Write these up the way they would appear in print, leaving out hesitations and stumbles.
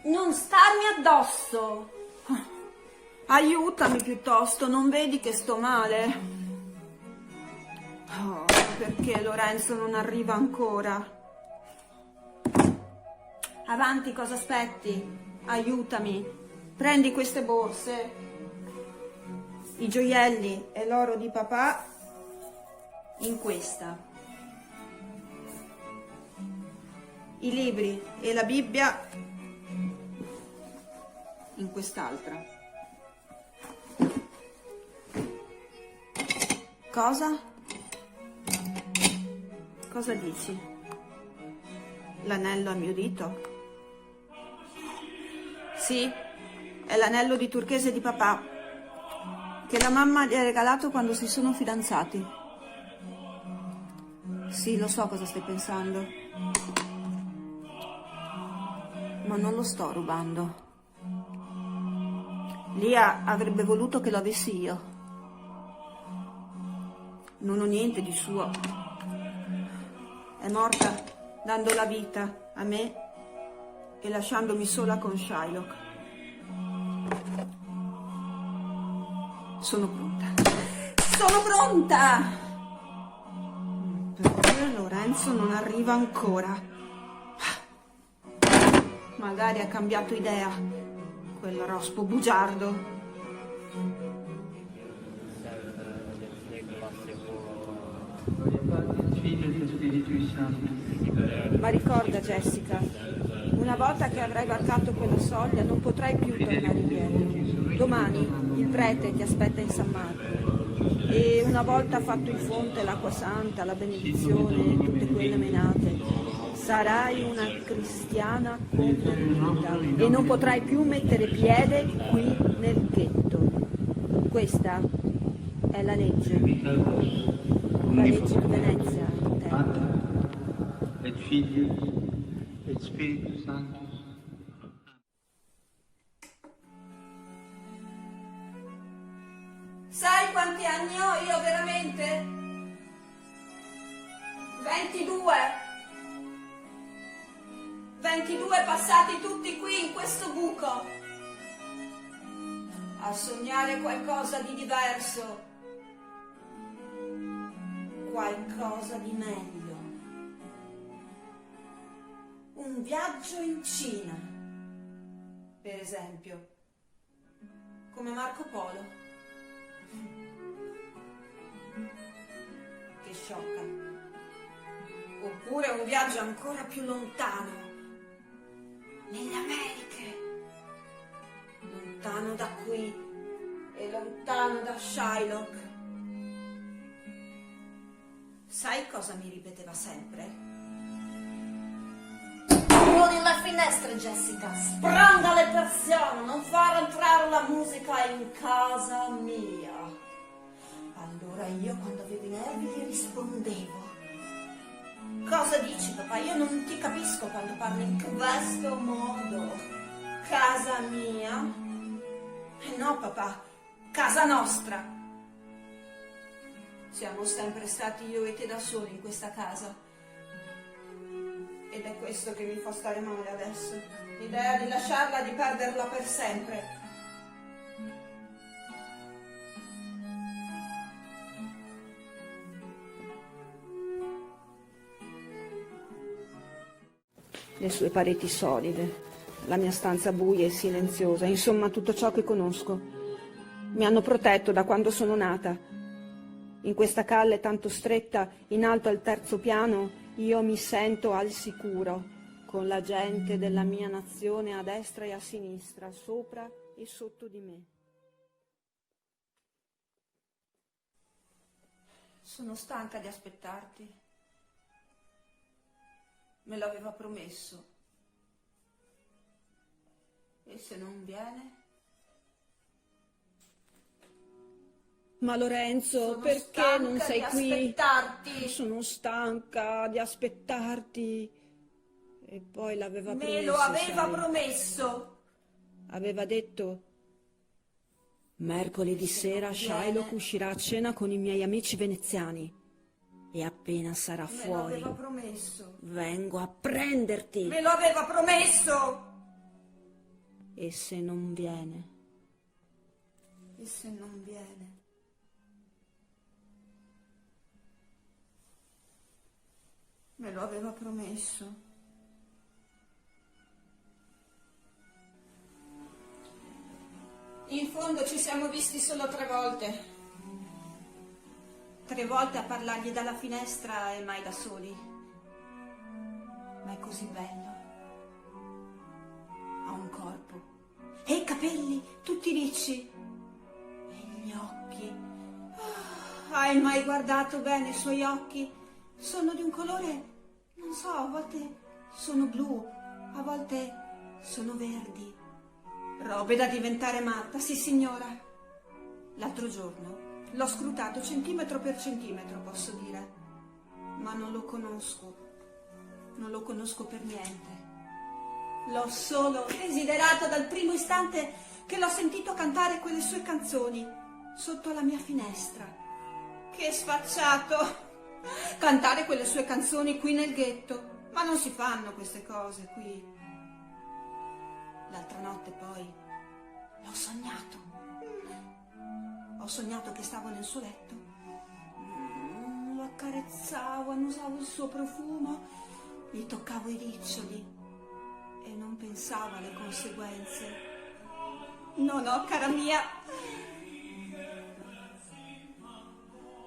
Non starmi addosso! Aiutami piuttosto, non vedi che sto male? Oh, perché Lorenzo non arriva ancora? Avanti, cosa aspetti? Aiutami. Prendi queste borse, i gioielli e l'oro di papà in questa. I libri e la Bibbia in quest'altra. Cosa? Cosa dici? L'anello a mio dito? Sì, è l'anello di turchese di papà, che la mamma gli ha regalato quando si sono fidanzati. Sì, lo so cosa stai pensando, ma non lo sto rubando. Lia avrebbe voluto che lo avessi io. Non ho niente di suo. È morta dando la vita a me e lasciandomi sola con Shylock. Sono pronta. Sono pronta! Perché Lorenzo non arriva ancora? Magari ha cambiato idea, quel rospo bugiardo. Ma ricorda, Jessica, una volta che avrai varcato quella soglia non potrai più tornare indietro. Domani il prete ti aspetta in San Marco e una volta fatto il fonte, l'acqua santa, la benedizione, tutte quelle menate, sarai una cristiana convertita e non potrai più mettere piede qui nel ghetto. Questa è la legge di Venezia. Padre, et Figlio, et Spirito Santo. Sai quanti anni ho io veramente? 22. 22 passati tutti qui in questo buco. A sognare qualcosa di diverso. Qualcosa di meglio. Un viaggio in Cina, per esempio, come Marco Polo. Che sciocca. Oppure un viaggio ancora più lontano, nelle Americhe. Lontano da qui e lontano da Shylock. Sai cosa mi ripeteva sempre? Chiudi le finestre, Jessica, spranga le persiane, non far entrare la musica in casa mia. Allora io, quando avevo i nervi, gli rispondevo: cosa dici, papà? Io non ti capisco quando parli in questo modo. Casa mia? No, papà, casa nostra. Siamo sempre stati io e te da soli in questa casa. Ed è questo che mi fa stare male adesso. L'idea di lasciarla, di perderla per sempre. Le sue pareti solide, la mia stanza buia e silenziosa, insomma tutto ciò che conosco. Mi hanno protetto da quando sono nata. In questa calle tanto stretta, in alto al terzo piano, io mi sento al sicuro, con la gente della mia nazione a destra e a sinistra, sopra e sotto di me. Sono stanca di aspettarti. Me l'aveva promesso. E se non viene? Ma Lorenzo, perché non sei qui? Aspettarti. Sono stanca di aspettarti. E poi l'aveva promesso. Me lo aveva promesso. Aveva detto: mercoledì sera Shylock uscirà a cena con i miei amici veneziani. E appena sarà fuori, Me lo aveva promesso. vengo a prenderti. Me lo aveva promesso. E se non viene? E se non viene? Me lo aveva promesso. In fondo ci siamo visti solo 3 volte. 3 volte a parlargli dalla finestra e mai da soli. Ma è così bello. Ha un corpo. E i capelli, tutti ricci. E gli occhi. Hai mai guardato bene i suoi occhi? Sono di un colore, non so, a volte sono blu, a volte sono verdi. Robe da diventare matta, sì signora. L'altro giorno l'ho scrutato centimetro per centimetro, posso dire, ma non lo conosco per niente. L'ho solo desiderato dal primo istante che l'ho sentito cantare quelle sue canzoni sotto la mia finestra. Che sfacciato! Cantare quelle sue canzoni qui nel ghetto, ma non si fanno queste cose qui. L'altra notte poi l'ho sognato. Ho sognato che stavo nel suo letto. Lo accarezzavo, annusavo il suo profumo, gli toccavo i riccioli e non pensavo alle conseguenze. No, cara mia.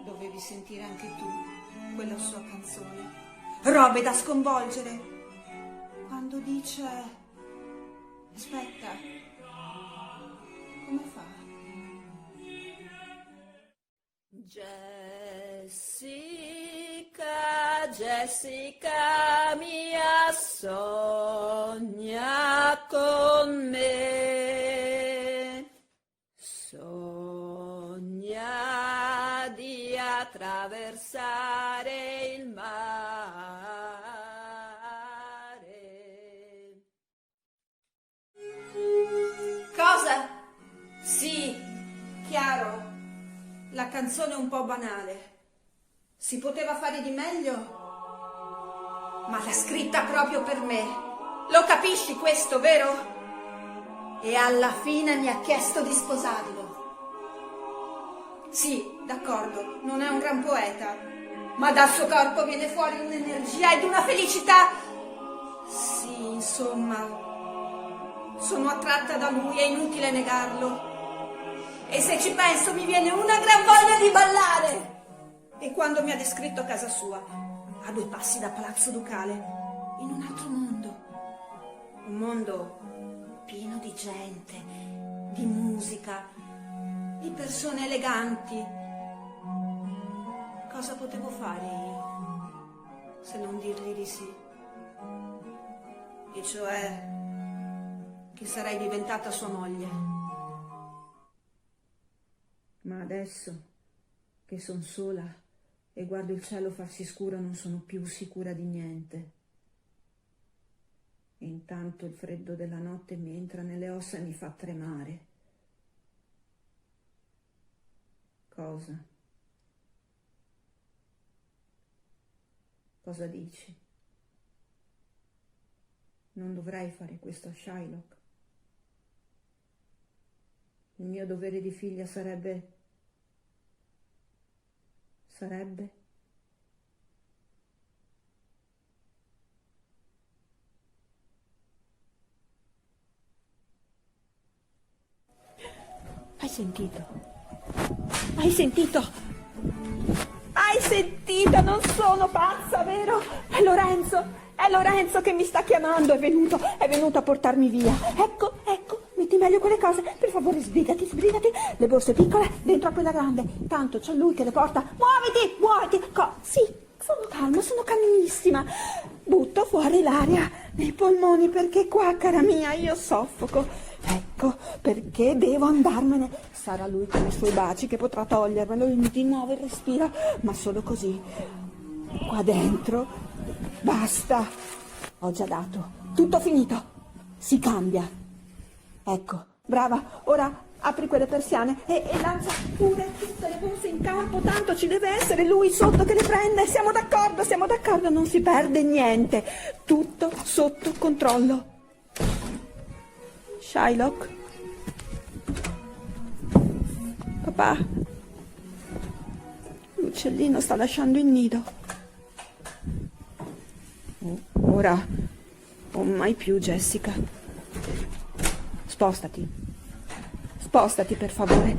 Dovevi sentire anche tu quella sua canzone. Robe da sconvolgere. Quando dice... Aspetta, come fa? Jessica mia, sogna con me, sogna di attraversare il mare. Cosa? Sì, chiaro, la canzone è un po' banale. Si poteva fare di meglio, ma l'ha scritta proprio per me. Lo capisci questo, vero? E alla fine mi ha chiesto di sposarlo. Sì, d'accordo, non è un gran poeta, ma dal suo corpo viene fuori un'energia ed una felicità. Sì, insomma... Sono attratta da lui, è inutile negarlo. E se ci penso mi viene una gran voglia di ballare. E quando mi ha descritto casa sua, a 2 passi da Palazzo Ducale, in un altro mondo. Un mondo pieno di gente, di musica, di persone eleganti. Cosa potevo fare io, se non dirgli di sì? E cioè... che sarei diventata sua moglie. Ma adesso che son sola e guardo il cielo farsi scuro non sono più sicura di niente. E intanto il freddo della notte mi entra nelle ossa e mi fa tremare. Cosa? Cosa dici? Non dovrei fare questo a Shylock. Il mio dovere di figlia sarebbe... Hai sentito? Hai sentito? Hai sentito? Non sono pazza, vero? È Lorenzo che mi sta chiamando, è venuto a portarmi via. Ecco, metti meglio quelle cose, per favore sbrigati, le borse piccole dentro a quella grande, tanto c'è lui che le porta. Muoviti, sì, sono calmissima, butto fuori l'aria nei polmoni perché qua, cara mia, io soffoco. Ecco perché devo andarmene. Sarà lui con i suoi baci che potrà togliermelo di nuovo il respiro, ma solo così. Qua dentro basta, ho già dato, tutto finito, si cambia. Ecco, brava, ora apri quelle persiane e lanza pure tutte le borse in campo, tanto ci deve essere lui sotto che le prende. Siamo d'accordo, non si perde niente, tutto sotto controllo. Shylock? Papà? L'uccellino sta lasciando il nido. Ora o mai più, Jessica. Spostati. Spostati, per favore.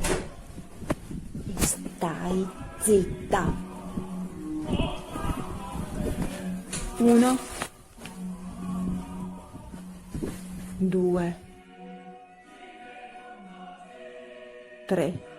E stai zitta. 1, 2, 3.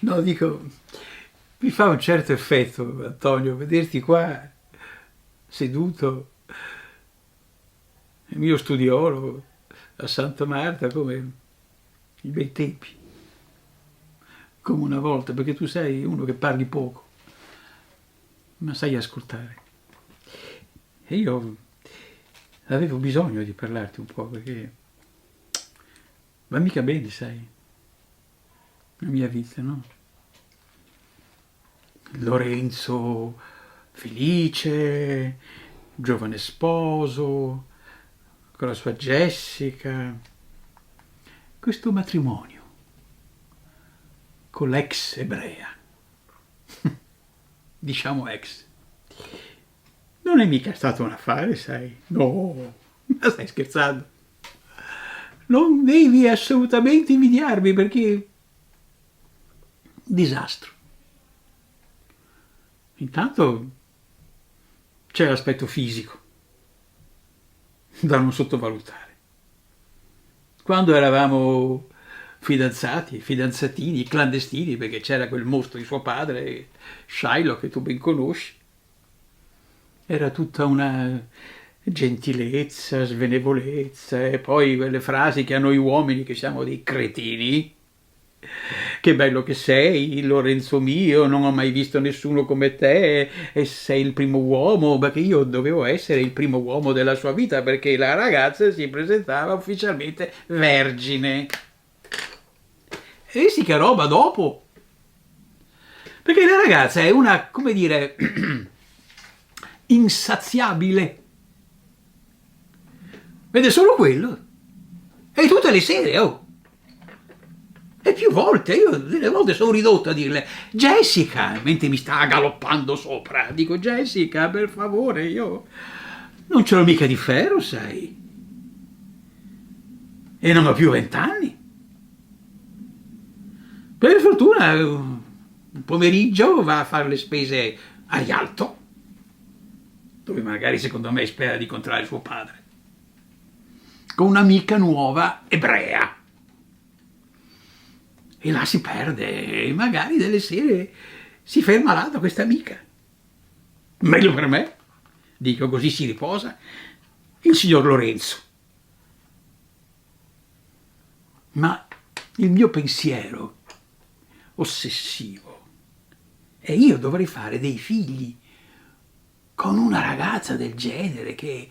No, dico, mi fa un certo effetto, Antonio, vederti qua seduto nel mio studiolo a Santa Marta come i bei tempi, come una volta, perché tu sei uno che parli poco, ma sai ascoltare. E io avevo bisogno di parlarti un po', perché va mica bene, sai, la mia vita, no? Lorenzo felice, giovane sposo, con la sua Jessica, questo matrimonio con l'ex ebrea, diciamo ex, non è mica stato un affare, sai? No, ma stai scherzando? Non devi assolutamente invidiarmi, perché disastro. Intanto c'è l'aspetto fisico da non sottovalutare. Quando eravamo fidanzati, fidanzatini, clandestini, perché c'era quel mostro di suo padre, Shylock, che tu ben conosci, era tutta una gentilezza, svenevolezza, e poi quelle frasi che a noi uomini, che siamo dei cretini: che bello che sei, Lorenzo mio, non ho mai visto nessuno come te, e sei il primo uomo, perché io dovevo essere il primo uomo della sua vita, perché la ragazza si presentava ufficialmente vergine. E sì, che roba dopo, perché la ragazza è una, come dire, insaziabile, vede solo quello, e tutte le sere, oh. E più volte, io delle volte sono ridotto a dirle: Jessica, mentre mi sta galoppando sopra, dico: Jessica, per favore, io non ce l'ho mica di ferro, sai, e non ho più 20 anni. Per fortuna un pomeriggio va a fare le spese a Rialto, dove magari secondo me spera di incontrare suo padre, con un'amica nuova ebrea. E là si perde, e magari delle sere si ferma là da questa amica. Meglio per me, dico, così si riposa il signor Lorenzo. Ma il mio pensiero ossessivo è: io dovrei fare dei figli con una ragazza del genere, che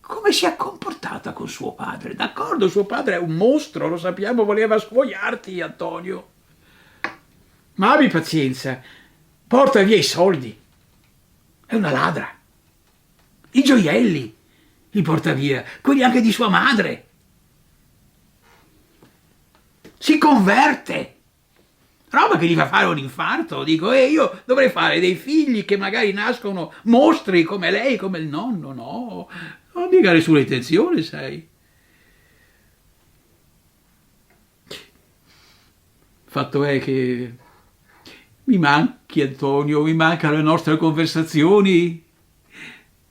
come si è comportata con suo padre. D'accordo, suo padre è un mostro, lo sappiamo, voleva scuoiarti, Antonio, ma abbi pazienza, porta via i soldi, è una ladra. I gioielli li porta via, quelli anche di sua madre. Si converte, roba che gli fa fare un infarto. Dico, io dovrei fare dei figli che magari nascono mostri come lei, come il nonno. No, non mica nessuna intenzione, sai. Fatto è che mi manchi, Antonio, mi mancano le nostre conversazioni.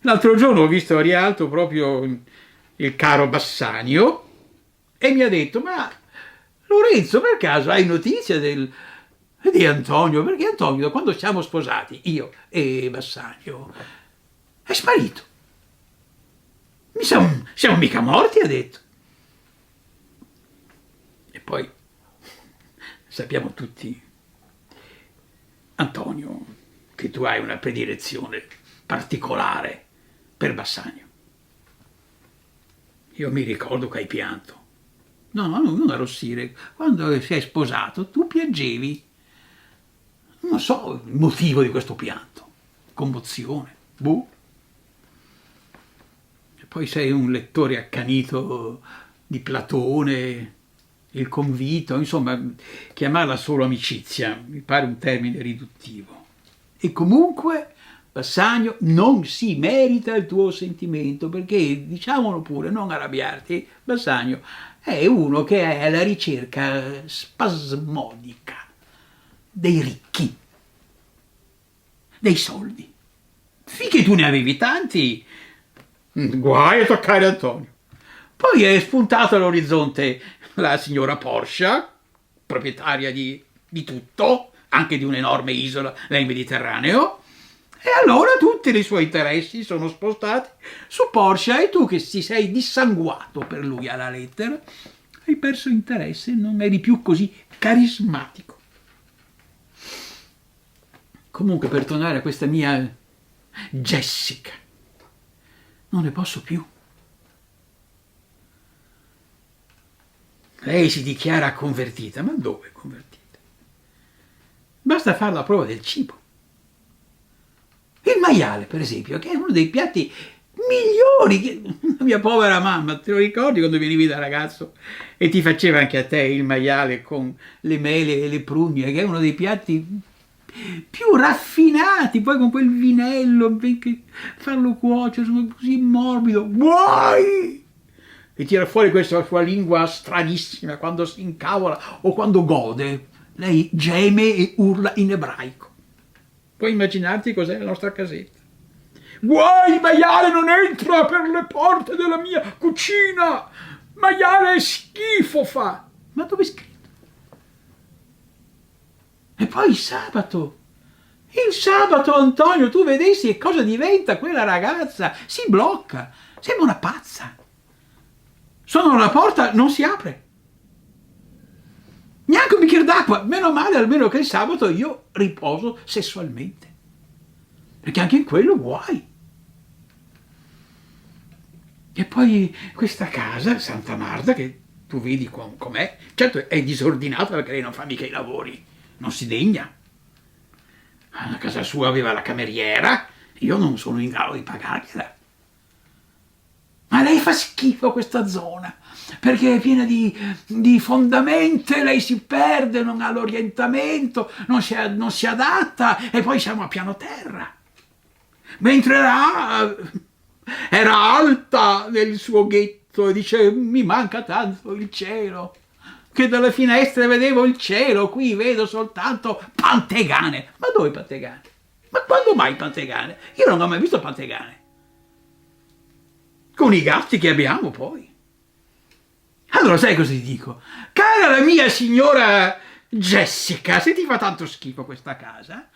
L'altro giorno ho visto a Rialto proprio il caro Bassanio, e mi ha detto: ma Lorenzo, per caso hai notizia di Antonio? Perché Antonio, quando siamo sposati, io e Bassanio, è sparito. Siamo mica morti, ha detto. E poi sappiamo tutti, Antonio, che tu hai una predilezione particolare per Bassanio. Io mi ricordo che hai pianto. No, non arrossire. Quando sei sposato, tu piangevi. Non so il motivo di questo pianto. Commozione. Boh. E poi sei un lettore accanito di Platone, il Convito, insomma, chiamarla solo amicizia mi pare un termine riduttivo. E comunque Bassanio non si merita il tuo sentimento, perché, diciamolo pure, non arrabbiarti, Bassanio è uno che è alla ricerca spasmodica dei ricchi, dei soldi. Finché tu ne avevi tanti, guai a toccare Antonio. Poi è spuntata all'orizzonte la signora Porsche, proprietaria di tutto, anche di un'enorme isola nel Mediterraneo, e allora tutti i suoi interessi sono spostati su Porsche, e tu che ti sei dissanguato per lui alla lettera, hai perso interesse, non eri più così carismatico. Comunque, per tornare a questa mia Jessica, non ne posso più. Lei si dichiara convertita, ma dove convertita? Basta fare la prova del cibo. Il maiale, per esempio, che è uno dei piatti migliori. La mia povera mamma, te lo ricordi quando venivi da ragazzo e ti faceva anche a te il maiale con le mele e le prugne, che è uno dei piatti più raffinati, poi con quel vinello, farlo cuocere, così morbido, guai! E tira fuori questa sua lingua stranissima quando si incavola o quando gode. Lei geme e urla in ebraico. Puoi immaginarti cos'è la nostra casetta. Guai, il maiale non entra per le porte della mia cucina! Maiale schifo fa! Ma dove è scritto? E poi il sabato, Antonio, tu vedessi che cosa diventa quella ragazza, si blocca, sembra una pazza. Suonano la porta, non si apre. Neanche un bicchiere d'acqua, meno male almeno che il sabato io riposo sessualmente, perché anche in quello guai. E poi questa casa, Santa Marta, che tu vedi com'è, certo è disordinata perché lei non fa mica i lavori, non si degna. A casa sua aveva la cameriera, io non sono in grado di pagargliela. Ma lei fa schifo questa zona, perché è piena di fondamente, lei si perde, non ha l'orientamento, non si adatta, e poi siamo a piano terra. Mentre era alta nel suo ghetto e dice: mi manca tanto il cielo, che dalle finestre vedevo il cielo, qui vedo soltanto Pantegane. Ma dove Pantegane? Ma quando mai Pantegane? Io non ho mai visto Pantegane. Con i gatti che abbiamo poi. Allora sai cosa ti dico? Cara la mia signora Jessica, se ti fa tanto schifo questa casa,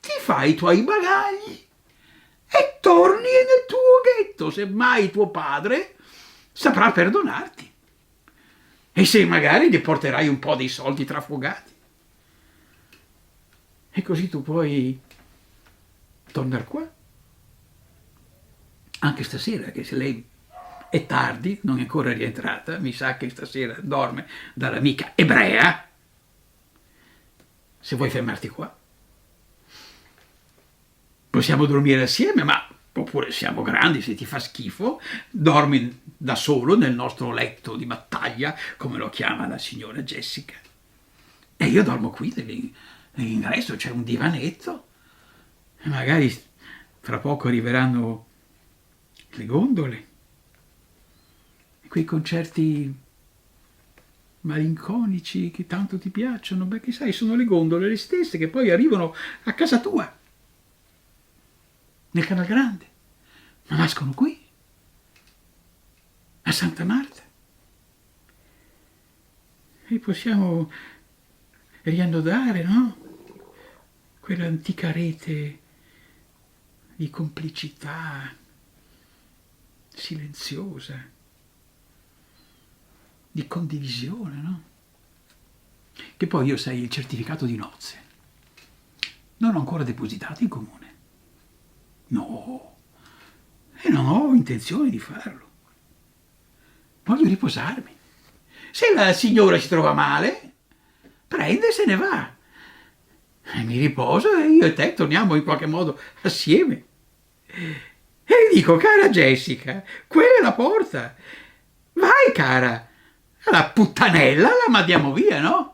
ti fai i tuoi bagagli e torni nel tuo ghetto, se mai tuo padre saprà perdonarti. E se magari gli porterai un po' dei soldi trafugati. E così tu puoi tornare qua. Anche stasera, che se lei è tardi, non è ancora rientrata, mi sa che stasera dorme dall'amica ebrea, se vuoi fermarti qua. Possiamo dormire assieme, ma oppure siamo grandi, se ti fa schifo, dormi da solo nel nostro letto di battaglia, come lo chiama la signora Jessica. E io dormo qui nell'ingresso, c'è un divanetto, e magari fra poco arriveranno le gondole, e quei concerti malinconici che tanto ti piacciono, perché sai, sono le gondole le stesse che poi arrivano a casa tua, nel Canal Grande, ma nascono qui. a Santa Marta. E possiamo riannodare, no? Quell'antica rete di complicità silenziosa, di condivisione, no? Che poi io, sai, il certificato di nozze non ho ancora depositato in comune. No, e non ho intenzione di farlo. Voglio riposarmi. Se la signora si trova male, prende e se ne va. E mi riposo e io e te torniamo in qualche modo assieme. E dico, cara Jessica, quella è la porta. Vai, cara, la puttanella la mandiamo via, no?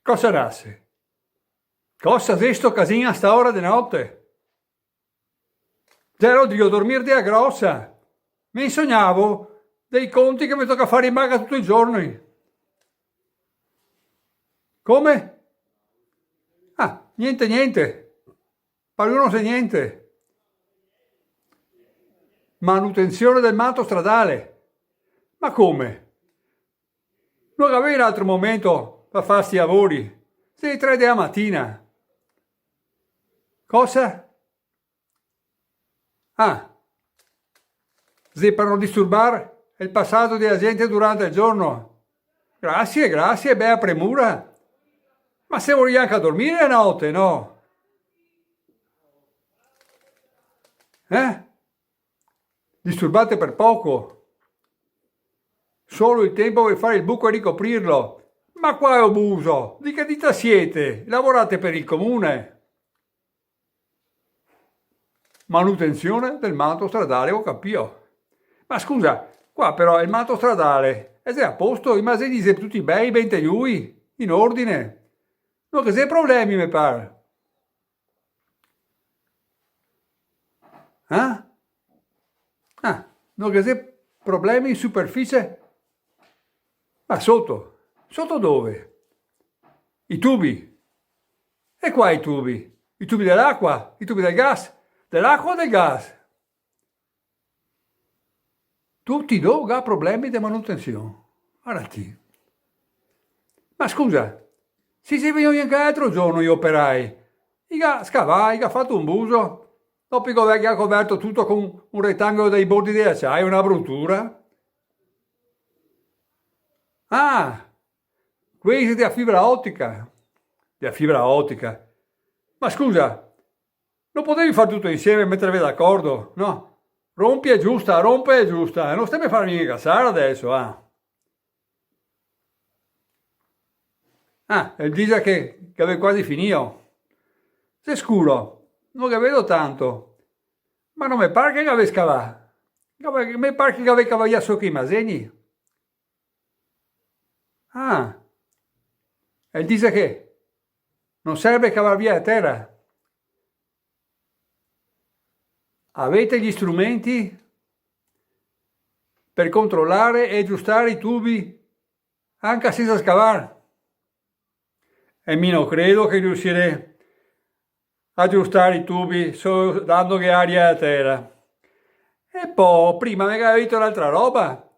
Cosa nasse? Cosa sto casino a sta ora di notte? Zero Dio, dormir dia grossa. Mi sognavo dei conti che mi tocca fare in banca tutti i giorni. Come? Ah, niente. Poi non sa niente. Manutenzione del manto stradale. Ma come? Non avevi un altro momento per fare sti lavori? Sei 3 della mattina. Cosa? Ah, sì, per non disturbare il passaggio della gente durante il giorno. Grazie, bella premura. Ma se vuoi anche a dormire la notte, no? Disturbate per poco. Solo il tempo per fare il buco e ricoprirlo. Ma qua è abuso. Di che dita siete? Lavorate per il comune. Manutenzione del manto stradale, ho capito. Ma scusa, qua però il manto stradale è a posto? I masini siete tutti bei, ben tegliui, in ordine. Non che sei problemi, mi pare. Ah, non che sei problemi in superficie? Ma sotto? Sotto dove? I tubi. E qua i tubi? I tubi dell'acqua? I tubi del gas? Dell'acqua o del gas? Tutti dove ha problemi di manutenzione. Guardati. Ma scusa, se sei venuto anche l'altro giorno gli operai, scavai, ha fatto un buso, dopo che ha coperto tutto con un rettangolo dei bordi di acciaio, una bruttura. Ah, questi della fibra ottica. Della fibra ottica. Ma scusa, non potevi fare tutto insieme e mettervi d'accordo, no? Rompi è giusta, rompe è giusta. Non stai a farmi incassare adesso, il diesel che avevo quasi finito. Sei scuro, non che vedo tanto. Ma non mi pare che avevi scavato. Mi pare che avevi cavagliato sotto i masegni. E il diesel che non serve cavare via la terra. Avete gli strumenti per controllare e aggiustare i tubi anche senza scavare? E mi non credo che riuscirete a aggiustare i tubi solo dando che aria alla terra. E poi prima mi aveva detto un'altra roba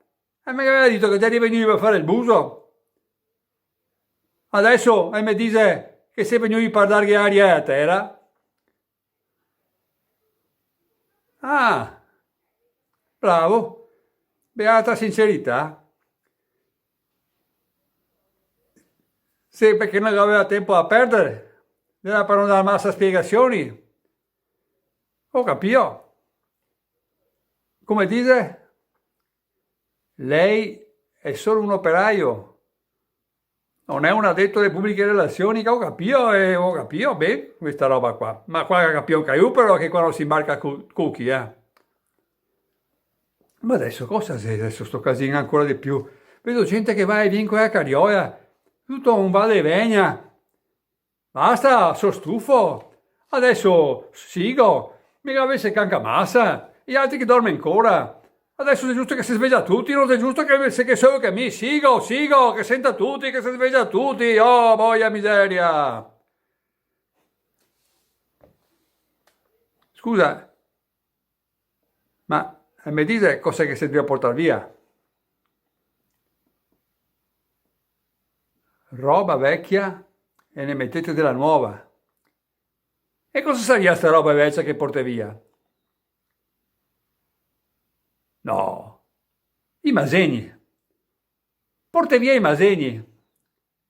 e mi aveva detto che già venivi per fare il buso. Adesso mi dice che sei venuto per dare che aria alla terra. Bravo, beata sincerità. Sì, perché non aveva tempo a perdere, era per non dare massa spiegazioni. Ho capito. Come dice, lei è solo un operaio, non è un addetto alle pubbliche relazioni, che ho capito, bene, questa roba qua. Ma qua capiamo che io però che quando si imbarca cookie, Ma adesso cosa sei? Adesso sto casino ancora di più. Vedo gente che va e viene qui a Carioia, tutto un vale e vegna. Basta, sono stufo. Adesso sigo, mica avesse canca massa, gli altri che dormono ancora. Adesso è giusto che si sveglia tutti, non è giusto che solo che mi sigo, che senta tutti, che si sveglia tutti. Oh, boia miseria. Scusa, ma mi dite cos'è che si deve portare via? Roba vecchia e ne mettete della nuova. E cosa sarebbe sta roba vecchia che porti via? No, i masegni. Porti via i masegni.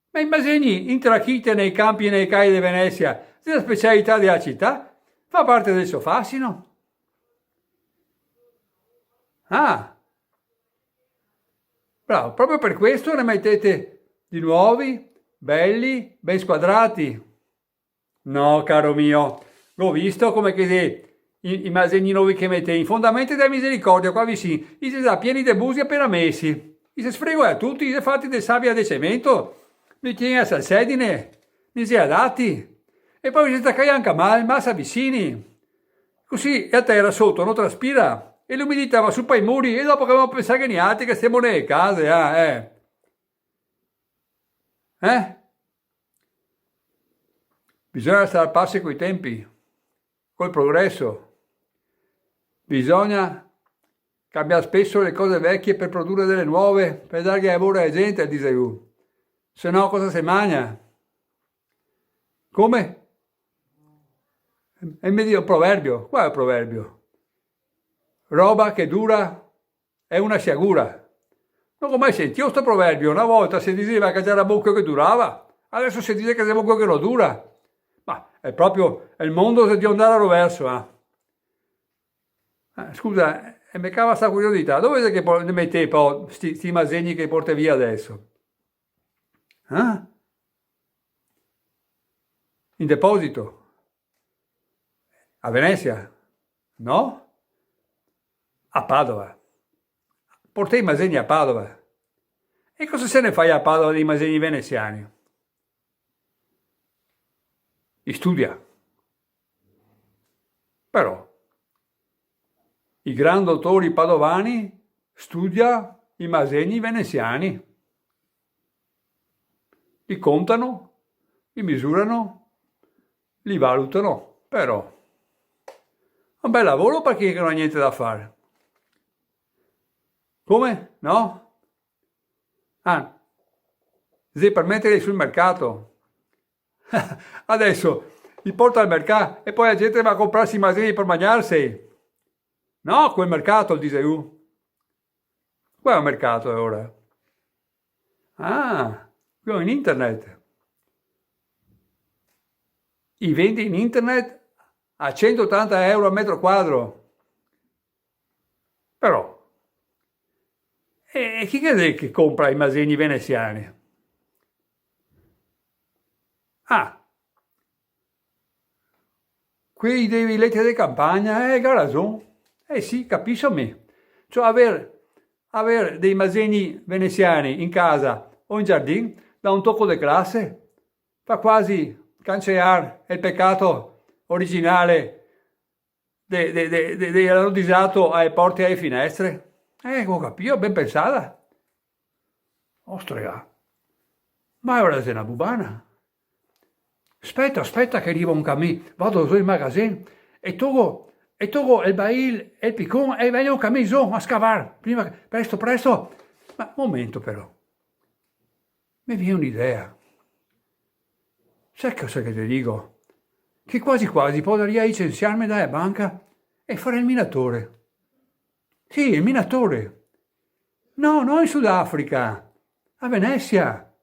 Ma i masegni intrachite nei campi e nei cai di Venezia, della specialità della città, fa parte del suo fascino. Ah, bravo, proprio per questo ne mettete di nuovi, belli, ben squadrati. No, caro mio, l'ho visto come che i masegni nuovi che mette in fondamento della misericordia, qua vicino, i si da pieni di busi appena messi, i si sfrego a tutti, i si fatti di sabbia di cemento, li tieni a salsedine, li si adatti, e poi si staccai anche male, massa vicini, così a terra sotto non traspira, e l'umidità va su per i muri, e dopo che abbiamo pensato che niente, che stiamo nelle case, Bisogna stare al passo coi tempi, col progresso. Bisogna cambiare spesso le cose vecchie per produrre delle nuove, per dargli lavoro alla gente, dice lui. Se no cosa si mangia? Come? È medio proverbio. Qual è il proverbio? Roba che dura è una sciagura. Non ho mai sentito questo proverbio. Una volta si diceva che c'era bocca che durava, adesso si dice che c'è bocca che non dura. Ma è proprio il mondo che deve andare a roverso. Scusa, mi cava sta curiosità. Dove è che ne mettete poi sti masegni che porti via adesso? In deposito? A Venezia? No? A Padova. Portai i masegni a Padova. E cosa se ne fai a Padova dei masegni veneziani? Studia. Però i gran dottori padovani studia i masegni veneziani. Li contano, li misurano, li valutano, però un bel lavoro per chi non ha niente da fare. Come? No? Devi permetterli sul mercato. Adesso li porta al mercato e poi la gente va a comprarsi i masegni per mangiarsi. No, quel mercato, dice lui. Qua è un mercato ora. Qui ho in internet. I vendi in internet a 180 euro al metro quadro. Però, e chi crede che compra i masegni veneziani? Quei dei villetti di campagna, che ragione. Sì, capisci a me. Cioè aver dei masegni veneziani in casa o in giardino da un tocco di classe fa quasi cancellare il peccato originale dell'hanno disato ai porte e alle finestre. Ho capito, ben pensata. Ostria, ma ora sei una bubana. Aspetta che arriva un cammino, vado su in magazzino e tolgo il bail e il piccone e vengo un cammino a scavare, prima, presto, ma un momento però, mi viene un'idea, sai cosa che ti dico? Che quasi potrei licenziarmi dalla banca e fare il minatore. Sì, il minatore. No, non in Sudafrica, a Venezia.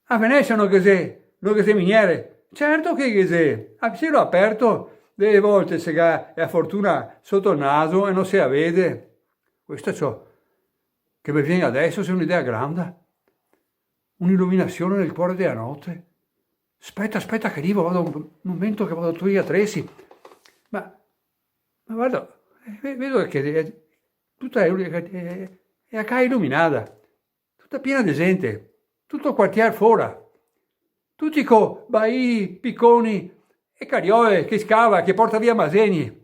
A Venezia non che sei miniere. Certo che sei. A cielo aperto, delle volte se ha la fortuna sotto il naso e non se la vede. Questo è ciò che mi viene adesso, è un'idea grande. Un'illuminazione nel cuore della notte. Aspetta che arrivo, vado un momento che vado a togliere gli attrezzi. Ma guarda, vedo che tutta è a casa illuminata, tutta piena di gente, tutto il quartiere fuori, tutti con bai, picconi e carriole che scava, che porta via Maseni.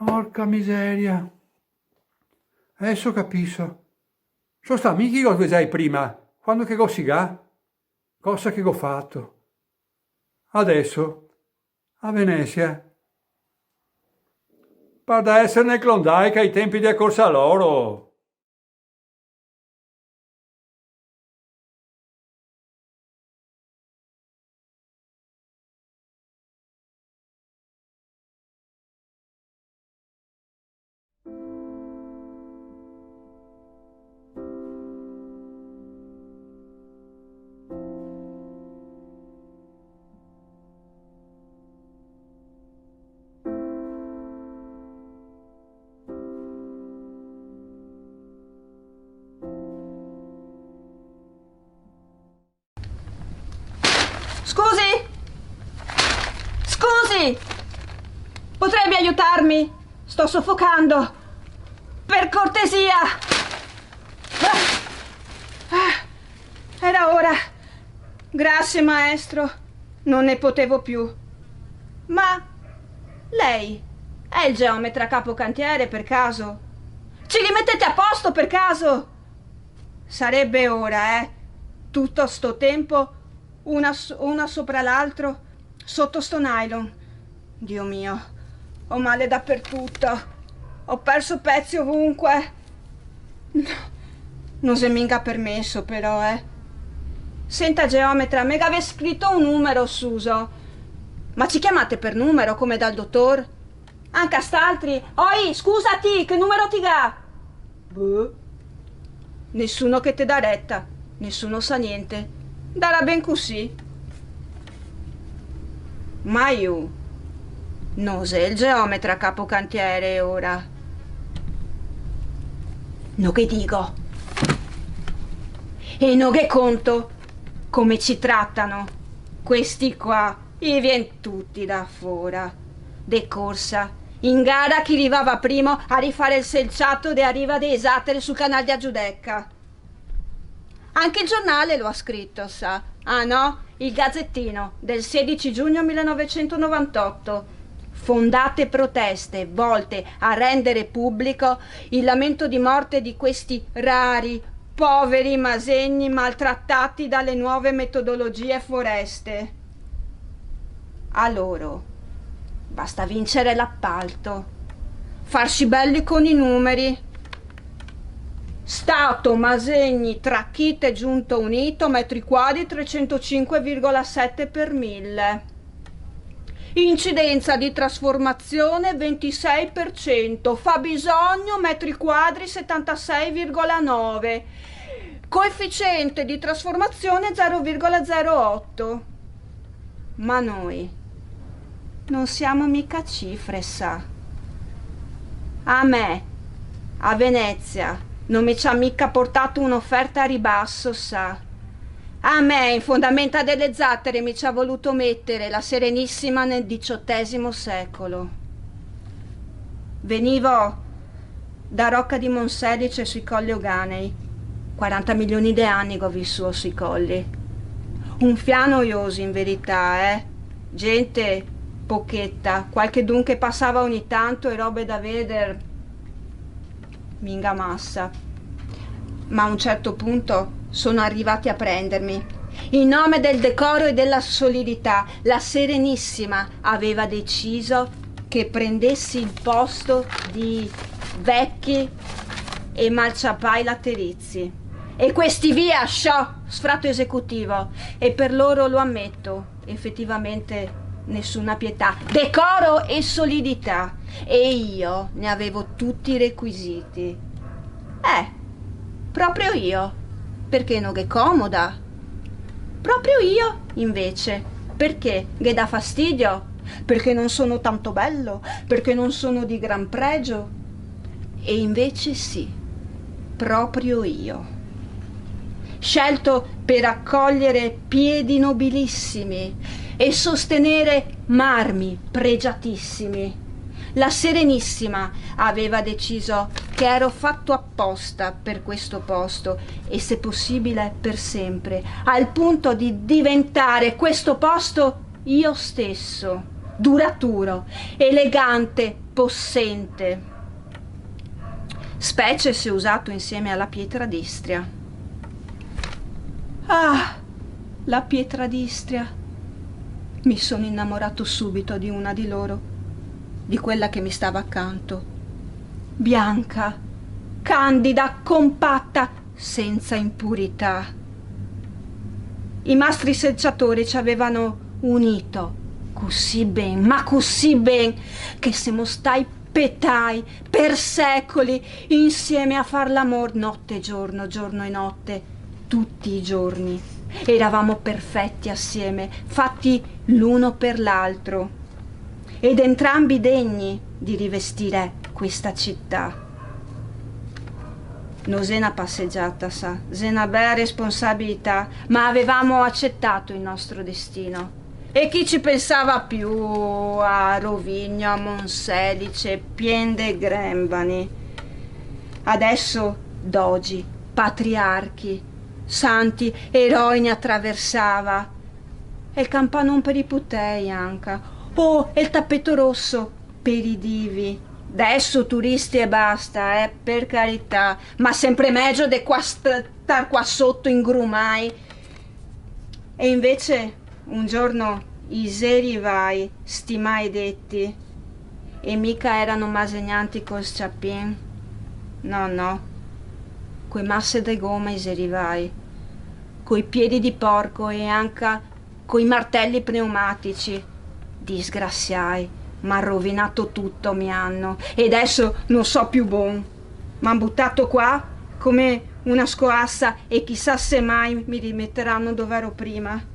Porca miseria. Adesso capisco. Sono sta amici che ho vedai prima, quando che go sigà, cosa che ho fatto. Adesso, a Venezia, par da essere nel Klondike ai tempi di Corsa all'Oro. Scusi? Scusi? Potrebbe aiutarmi? Sto soffocando. Per cortesia. Era ora. Grazie, maestro. Non ne potevo più. Ma lei è il geometra capocantiere per caso? Ci rimettete a posto per caso? Sarebbe ora, tutto sto tempo, una sopra l'altro, sotto sto nylon. Dio mio, ho male dappertutto. Ho perso pezzi ovunque. Non se minga permesso, però, Senta, geometra, me aveva scritto un numero, Suso. Ma ci chiamate per numero, come dal dottor? Anche a st'altri. Oi, scusati, che numero ti dà? Boh. Nessuno che te dà retta. Nessuno sa niente. Darà ben così. Ma io non sei il geometra capocantiere ora. No che dico. E no che conto come ci trattano questi qua. E vien tutti da fora. De corsa. In gara chi arrivava primo a rifare il selciato de arriva de esatere sul canale di Giudecca. Anche il giornale lo ha scritto, sa. Ah no? Il Gazzettino del 16 giugno 1998. Fondate proteste volte a rendere pubblico il lamento di morte di questi rari, poveri masegni maltrattati dalle nuove metodologie foreste. A loro basta vincere l'appalto, farsi belli con i numeri. Stato Masegni Tracchite Giunto Unito, metri quadri 305,7 per 1000. Incidenza di trasformazione 26%, fabbisogno metri quadri 76,9. Coefficiente di trasformazione 0,08. Ma noi non siamo mica cifre, sa. A me, a Venezia, non mi ci ha mica portato un'offerta a ribasso, sa. A me, in fondamenta delle zattere, mi ci ha voluto mettere la Serenissima nel XVIII secolo. Venivo da Rocca di Monselice sui colli Oganei. 40 milioni di anni che ho vissuto sui colli. Un fia noioso, in verità, Gente pochetta, qualche dunque passava ogni tanto e robe da veder minga massa. Ma a un certo punto sono arrivati a prendermi. In nome del decoro e della solidità, la Serenissima aveva deciso che prendessi il posto di Vecchi e Malciapai Laterizi. E questi via, sfratto esecutivo. E per loro lo ammetto, effettivamente nessuna pietà, decoro e solidità. E io ne avevo tutti i requisiti. Proprio io. Perché non che comoda? Proprio io, invece. Perché? Che dà fastidio? Perché non sono tanto bello? Perché non sono di gran pregio? E invece sì, proprio io. Scelto per accogliere piedi nobilissimi e sostenere marmi pregiatissimi. La Serenissima aveva deciso che ero fatto apposta per questo posto e se possibile per sempre, al punto di diventare questo posto io stesso, duraturo, elegante, possente, specie se usato insieme alla pietra d'Istria. Ah, la pietra d'Istria! Mi sono innamorato subito di una di loro, di quella che mi stava accanto. Bianca, candida, compatta, senza impurità. I mastri selciatori ci avevano unito così ben, ma così ben, che siamo stai petai per secoli insieme a far l'amor notte e giorno e notte, tutti i giorni. Eravamo perfetti assieme, fatti l'uno per l'altro, ed entrambi degni di rivestire questa città. Non è una passeggiata, sa, è una bella responsabilità, ma avevamo accettato il nostro destino. E chi ci pensava più a Rovigno, a Monselice, pien de Grembani? Adesso dogi, patriarchi, santi, eroi ne attraversava. E il campanone per i putei anche. Oh, e il tappeto rosso per i divi. Adesso turisti e basta, per carità, ma sempre meglio di qua star qua sotto in grumai. E invece un giorno i seri vai, sti maledetti, e mica erano masegnanti col sciappin. No, coi masse de gomma i seri vai, coi piedi di porco e anche coi martelli pneumatici. Disgraziai, m'ha rovinato tutto, mi hanno, e adesso non so più bon. M'han buttato qua come una scoassa e chissà se mai mi rimetteranno dove ero prima.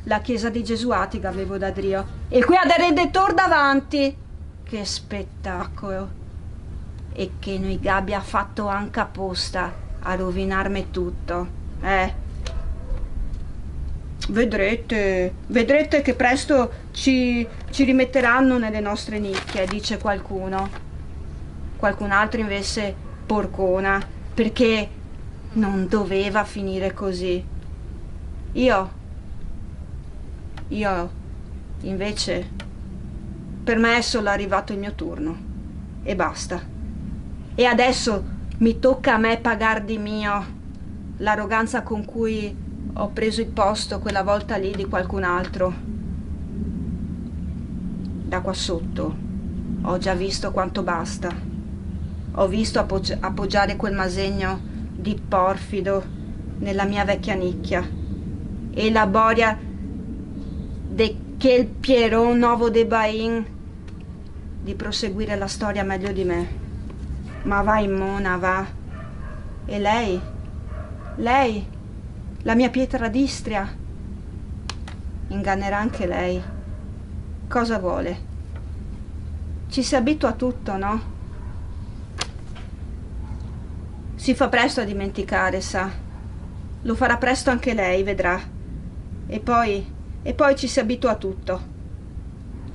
La chiesa dei Gesuati che avevo da Drio, e qui ad Redettor davanti. Che spettacolo! E che noi gabbia fatto anche apposta a rovinarmi tutto, Vedrete che presto ci rimetteranno nelle nostre nicchie, dice qualcuno. Qualcun altro invece porcona, perché non doveva finire così. Io invece, per me è solo arrivato il mio turno e basta. E adesso mi tocca a me pagar di mio l'arroganza con cui ho preso il posto quella volta lì di qualcun altro. Da qua sotto ho già visto quanto basta. Ho visto appoggiare quel masegno di porfido nella mia vecchia nicchia e la boria de quel Pieron Novo de Bain di proseguire la storia meglio di me. Ma va in mona, va. E lei, la mia pietra d'Istria, ingannerà anche lei. Cosa vuole? Ci si abitua a tutto, no? Si fa presto a dimenticare, sa. Lo farà presto anche lei, vedrà. E poi ci si abitua a tutto.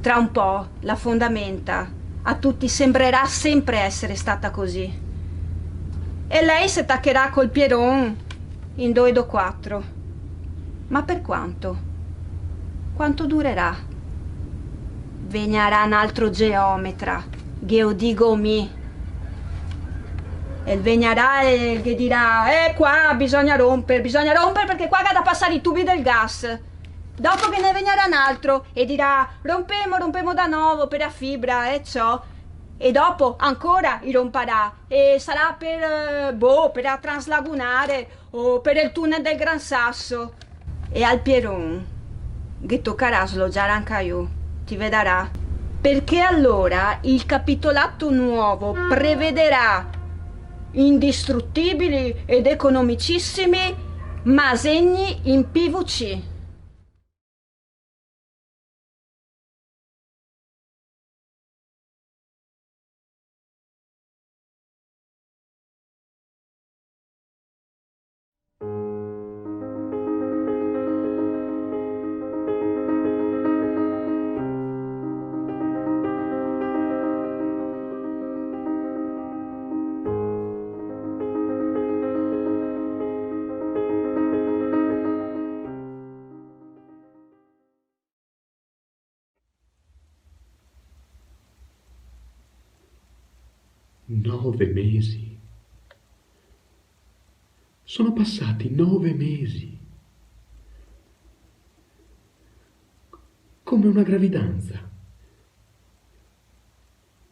Tra un po' la fondamenta a tutti sembrerà sempre essere stata così. E lei si attaccherà col Pieron in 2 do 4. Ma per quanto? Quanto durerà? Vegnerà un altro geometra, Geodigo mi. E vegnerà e gli dirà: qua bisogna rompere perché qua ha da passare i tubi del gas. Dopo che ne vegnerà un altro e dirà: rompemo da nuovo per la fibra e ciò. E dopo ancora i romperà e sarà per la translagunare o per il tunnel del Gran Sasso. E al Pieron che toccherà sloggiare anche io, ti vedrà, perché allora il capitolato nuovo prevederà indistruttibili ed economicissimi masegni in PVC. 9 mesi. Sono passati 9 mesi. Come una gravidanza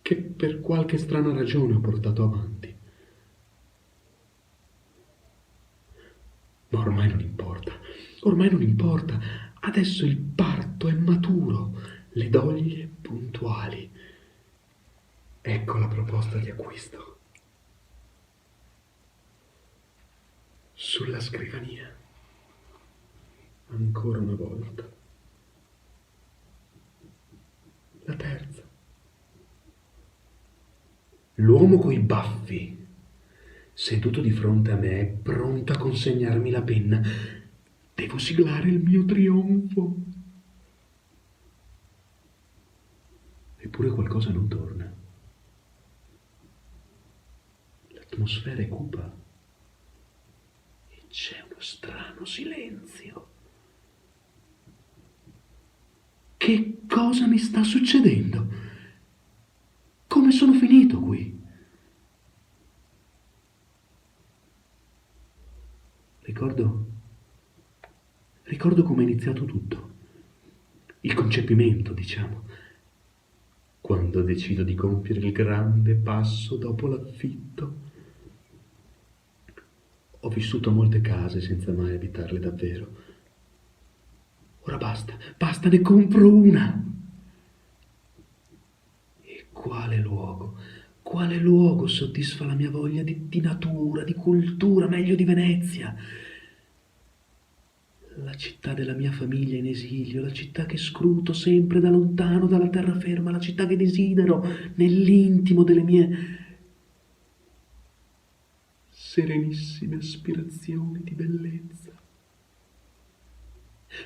che per qualche strana ragione ho portato avanti. Ma ormai non importa, ormai non importa. Adesso il parto è maturo, le doglie puntuali. Ecco la proposta di acquisto. Sulla scrivania. Ancora una volta. La terza. L'uomo coi baffi, seduto di fronte a me, pronto a consegnarmi la penna. Devo siglare il mio trionfo. Eppure qualcosa non torna. L'atmosfera è cupa e c'è uno strano silenzio. Che cosa mi sta succedendo? Come sono finito qui? Ricordo come è iniziato tutto. Il concepimento, diciamo. Quando decido di compiere il grande passo dopo l'affitto. Ho vissuto a molte case senza mai abitarle davvero. Ora basta, ne compro una. E quale luogo soddisfa la mia voglia di natura, di cultura, meglio di Venezia? La città della mia famiglia in esilio, la città che scruto sempre da lontano dalla terraferma, la città che desidero nell'intimo delle mie serenissime aspirazioni di bellezza.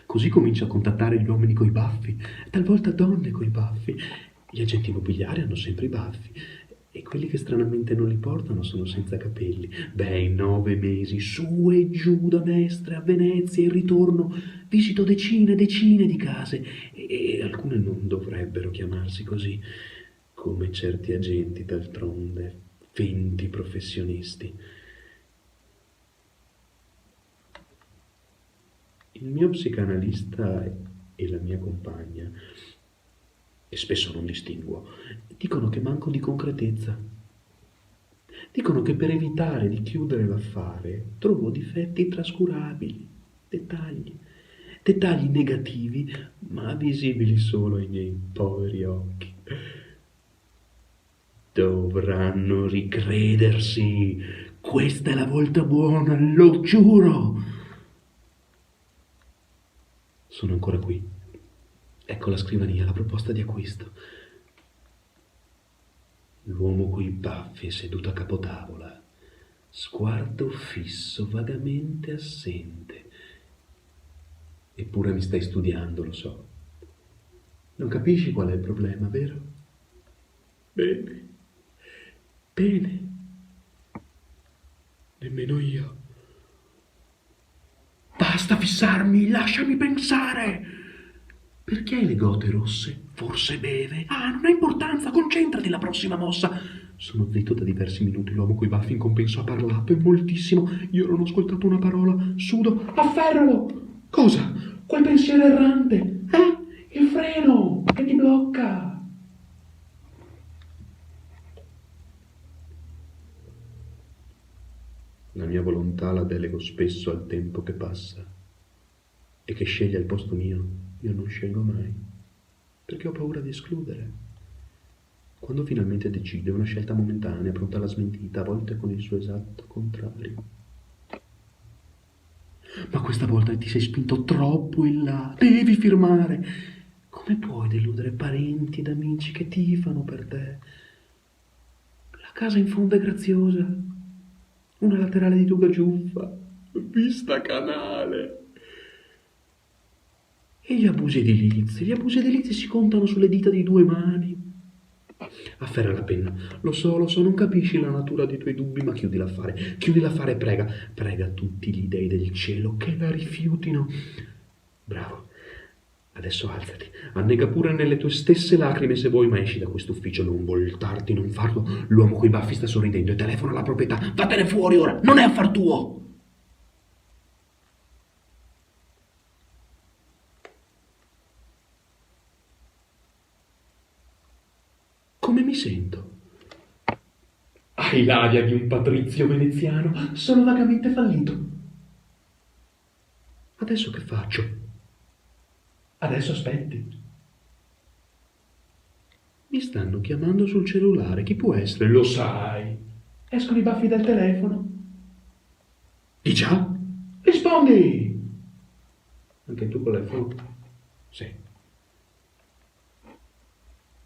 Così comincio a contattare gli uomini coi baffi, talvolta donne coi baffi. Gli agenti immobiliari hanno sempre i baffi e quelli che stranamente non li portano sono senza capelli. Beh, in 9 mesi, su e giù da Mestre a Venezia e il ritorno, visito decine e decine di case e alcune non dovrebbero chiamarsi così, come certi agenti d'altronde, finti professionisti. Il mio psicanalista e la mia compagna, e spesso non distinguo, dicono che manco di concretezza. Dicono che per evitare di chiudere l'affare trovo difetti trascurabili, dettagli negativi, ma visibili solo ai miei poveri occhi. Dovranno ricredersi. Questa è la volta buona, lo giuro. Sono ancora qui. Ecco la scrivania, la proposta di acquisto. L'uomo coi baffi è seduto a capotavola, sguardo fisso, vagamente assente. Eppure mi stai studiando, lo so. Non capisci qual è il problema, vero? Bene. Nemmeno io. Basta fissarmi, lasciami pensare. Perché hai le gote rosse? Forse beve? Ah, non ha importanza, concentrati la prossima mossa. Sono zitto da diversi minuti, l'uomo coi baffi in compenso ha parlato e moltissimo. Io non ho ascoltato una parola, sudo. Afferralo! Cosa? Quel pensiero errante? Il freno che ti blocca. La mia volontà la delego spesso al tempo che passa e che sceglie al posto mio. Io non scelgo mai, perché ho paura di escludere. Quando finalmente decide, è una scelta momentanea, pronta alla smentita, a volte con il suo esatto contrario. Ma questa volta ti sei spinto troppo in là, devi firmare. Come puoi deludere parenti ed amici che tifano per te? La casa in fondo è graziosa, una laterale di Duga Giuffa, vista canale. E gli abusi edilizi si contano sulle dita di 2 mani. Afferra la penna. Lo so, non capisci la natura dei tuoi dubbi, ma chiudi l'affare e prega tutti gli dei del cielo che la rifiutino. Bravo, Adesso alzati, annega pure nelle tue stesse lacrime se vuoi, ma esci da questo ufficio, non voltarti, non farlo. L'uomo coi baffi sta sorridendo e telefona alla proprietà. Vattene fuori ora, non è affar tuo! Come mi sento? Hai l'aria di un patrizio veneziano, sono vagamente fallito. Adesso che faccio? Adesso aspetti. Mi stanno chiamando sul cellulare, chi può essere? Lo sai. Escono i baffi dal telefono. Di già? Rispondi! Anche tu con l'iPhone? Sì.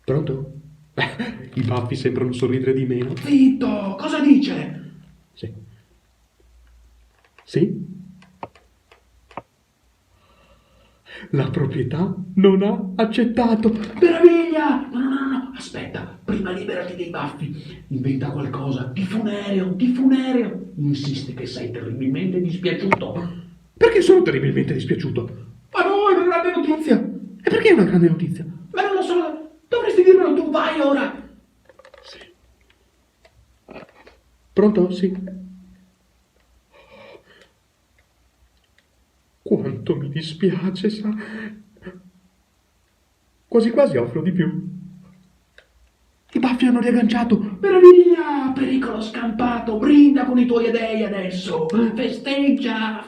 Pronto? I baffi sembrano sorridere di meno. Zitto! Cosa dice? Sì. Sì? La proprietà non ha accettato. Meraviglia! No. Aspetta, prima liberati dei baffi. Inventa qualcosa. Di funereo. Insiste che sei terribilmente dispiaciuto. Perché sono terribilmente dispiaciuto? Ma no, è una grande notizia. E perché è una grande notizia? Ma non lo so. Dovresti dirmelo tu, vai ora. Sì. Pronto? Sì. Quanto mi dispiace, sa. Quasi quasi offro di più. I baffi hanno riagganciato. Meraviglia! Pericolo scampato. Brinda con i tuoi dei adesso. Festeggia.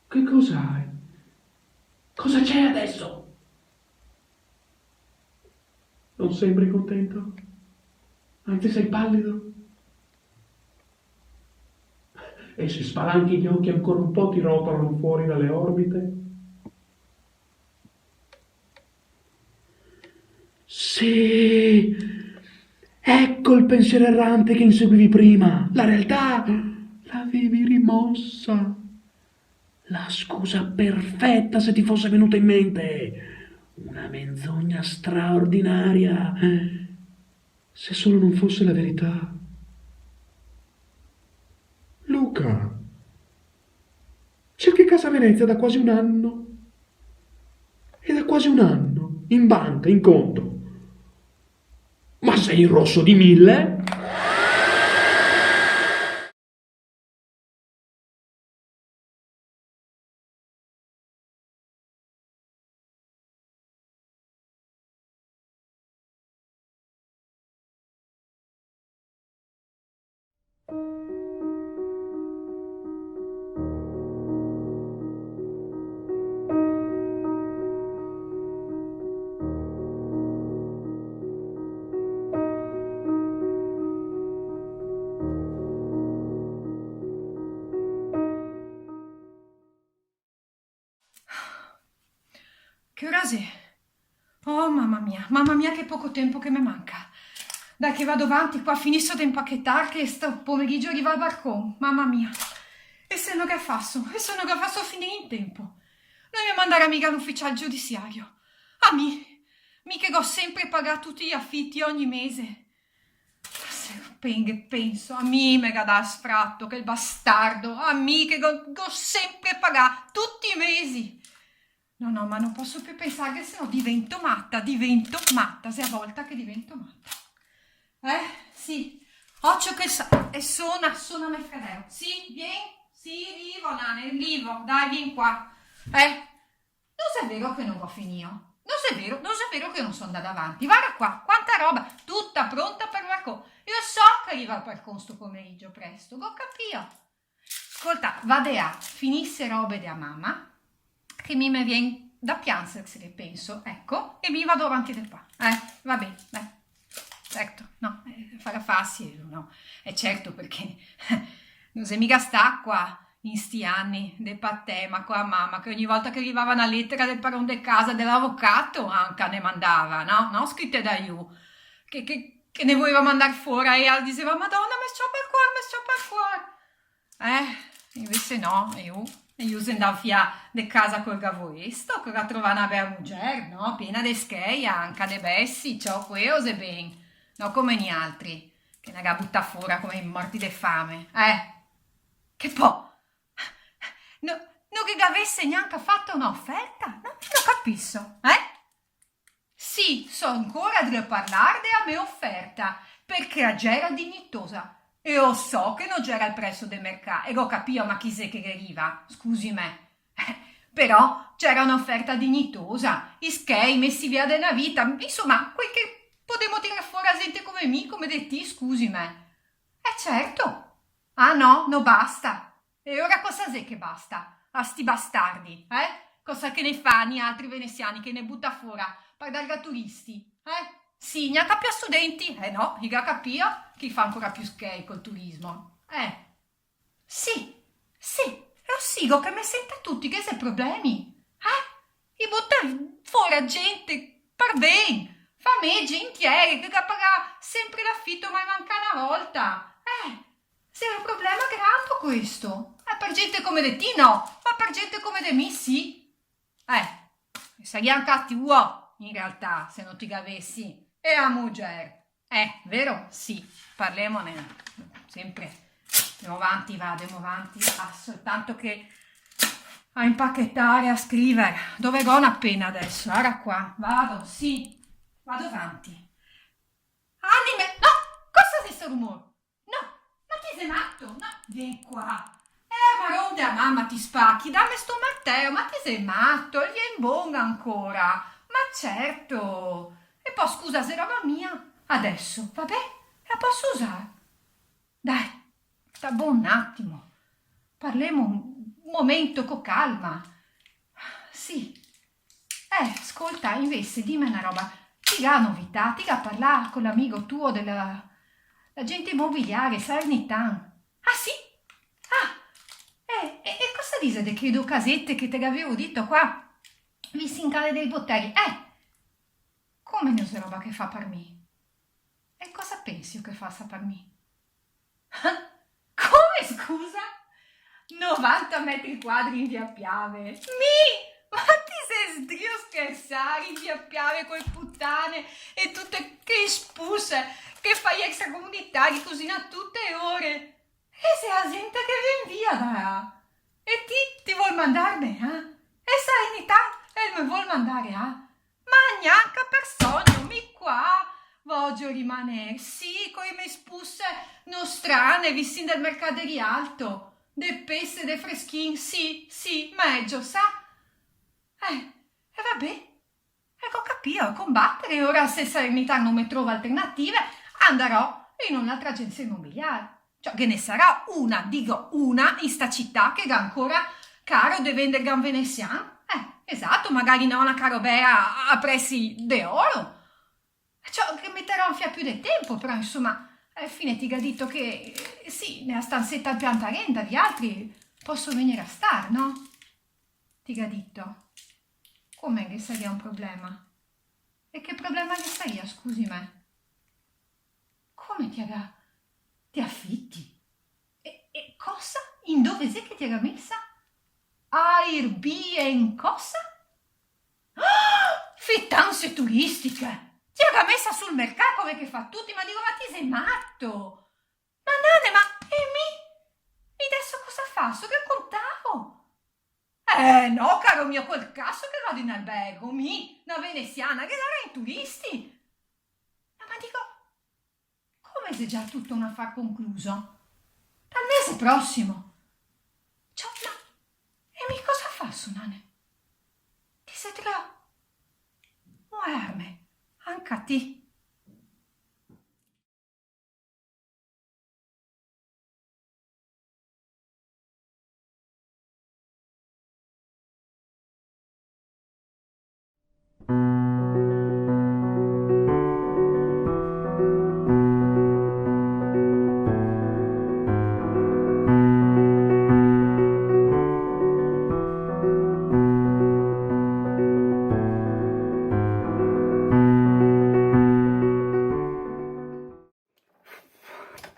Che cos'hai? Cosa c'è adesso? Non sembri contento? Anzi, sei pallido? E se spalanchi gli occhi ancora un po' ti rotolano fuori dalle orbite? Sì! Ecco il pensiero errante che inseguivi prima. La realtà l'avevi rimossa. La scusa perfetta se ti fosse venuta in mente. Una menzogna straordinaria. Se solo non fosse la verità. Luca, cerchi Casa Venezia da quasi un anno. E da quasi un anno, in banca, in conto. Ma sei in rosso di 1000? Che ora è? Oh, mamma mia, che poco tempo che mi manca. Dai che vado avanti qua, finisco di impacchettare che sto pomeriggio arriva al balcone, mamma mia. E se non che faccio? A finire in tempo? Non mi mandare mica all'ufficiale giudiziario. A me che ho sempre pagato tutti gli affitti ogni mese. Se penso, a me me che dà sfratto, che il bastardo, a me che ho sempre pagato tutti i mesi. No, ma non posso più pensare che sennò divento matta, se a volta che divento matta. Sì, occhio che sa, e suona nel fredero. Sì, vivo, nane, vivo, dai, vieni qua. Non è vero che non ho finito, non è vero che non sono andata avanti. Guarda qua, quanta roba, tutta pronta per il balcone. Io so che arriva al balcone sto pomeriggio presto, ho capito. Ascolta, vado a finisse robe della mamma, che mi viene da piangersi che penso, ecco, e mi vado avanti di qua. Va bene, certo, no, farà facile, no, è certo perché non sei mica sta qua in sti anni del patema con la mamma, che ogni volta che arrivava una lettera del padrone di casa dell'avvocato anche ne mandava, no, scritte da io, che ne voleva mandare fuori e diceva, Madonna, mi sto per cuore. Invece no, io se andavo via di casa col gavoresto, che la trovava una bella mujer, no? Piena di scheia, anche de bessi, ciò cose ben, no come gli altri, che ne butta fuori come morti di fame, Che poi, no, non gli avesse neanche fatto un'offerta? Non capisco, Sì, so ancora di parlare della mia offerta, perché era dignitosa. E io so che non c'era il prezzo del mercato, e lo capivo, ma chi se che arriva, scusi me. Però c'era un'offerta dignitosa, i skei messi via della vita, insomma, quel che potremmo tirare fuori a gente come me, come di te, scusi me. Certo. Ah no, no basta. E ora cosa sei che basta? A sti bastardi, Cosa che ne fanno altri veneziani che ne butta fuori per dare a turisti, Sì, neanche più a studenti, no, mica capio chi fa ancora più skate col turismo, Sì, lo sigo che mi sente tutti che se problemi, I butta fuori a gente per bene, famiglie intiere che paga sempre l'affitto ma manca una volta, se è un problema grande questo, per gente come de ti no, ma per gente come de me sì, sei anche tuo, in realtà, se non ti avessi. E a mujer. Vero? Sì, parlemone. Sempre. Andiamo avanti. Soltanto che a impacchettare, a scrivere. Dove go una penna adesso? Ora qua. Vado avanti. Anime! No! Cosa è questo rumore? No! Ma ti sei matto? No! Vieni qua. Ma ronde a mamma ti spacchi, dammi sto martello, ma ti sei matto, gli è in bonga ancora, ma certo, e poi scusa se roba mia, adesso, vabbè, la posso usare? Dai, sta buon un attimo, parliamo un momento con calma, sì, ascolta, invece dimmi una roba, ti ha novità, ti ha parlato con l'amico tuo dell'agente immobiliare, Salernitana, ah sì? E cosa dice di che due casette che te l'avevo detto qua? Visti in cale dei botteghi. Come ne so roba che fa per me? E cosa pensi che fa per me? Come, scusa? 90 metri quadri in via Piave. Ma ti sei strio scherzare in via Piave con puttane e tutte che espulse che fai extracomunitari così a tutte le ore? E se la gente che viene via da e ti vuol mandarne, E Serenità e mi vuol mandare, Ma neanche per sogno, mi qua voglio rimanere, sì, con i miei spusse nostrane, visti del mercaderia alto, de peste, de freschin, sì, meglio, sa? E vabbè, ecco capito, combattere, ora se Serenità non mi trova alternative, andrò in un'altra agenzia immobiliare. Cioè che ne sarà una in sta città che ha ancora caro de vendere un veneziano. Esatto, magari non una carobea a prezzi d'oro. Cioè che metterò un fia più di tempo, però insomma, alla fine ti ha detto che sì, nella stanzetta al pianta renta, gli altri possono venire a star, no? Ti ha detto. Come che sarebbe un problema? E che problema che sarebbe, scusi me? Come ti affitti? E cosa? In dove sei che ti era messa? Airbnb cosa? Fittanze turistiche! Ti era messa sul mercato come che fa tutti, ma dico, ma ti sei matto? Ma nane, ma e mi adesso cosa fa? So che contavo! No, caro mio, quel cazzo che vado in albergo, una veneziana, che darà i turisti! Ma dico, come se già tutto un affare concluso? Dal mese prossimo. Ciao, ma e mi cosa fa, Sunane? Ti sei tra muoverme, anche a te.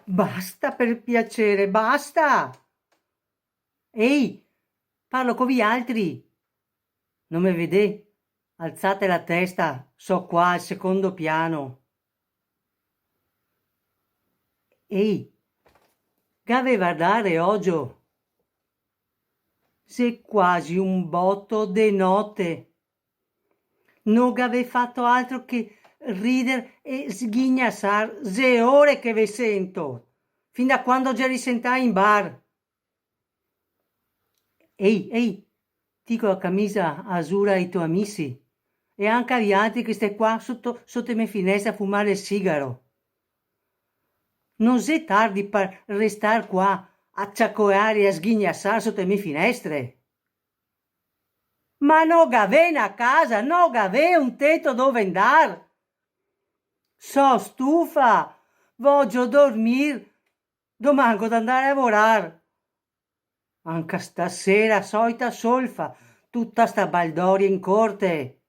Basta, per piacere, basta! Ehi, parlo con gli altri. Non mi vede? Alzate la testa, so qua al secondo piano. Ehi, che aveva a dare oggi? Se quasi un botto de notte. Non ave fatto altro che ridere e sghignassar 'ze ore che ve sento, fin da quando già risentai in bar. Ehi, dico la camicia azzurra ai tuoi amici e anche agli altri che stai qua sotto le mie finestre a fumare il sigaro. Non è tardi per restare qua a ciaccoare e a sghignassare sotto le mie finestre. Ma non avè una casa, non avè un tetto dove andare. So stufa, voglio dormire, domango d'andare a lavorare. Anche stasera solita solfa, tutta sta baldoria in corte.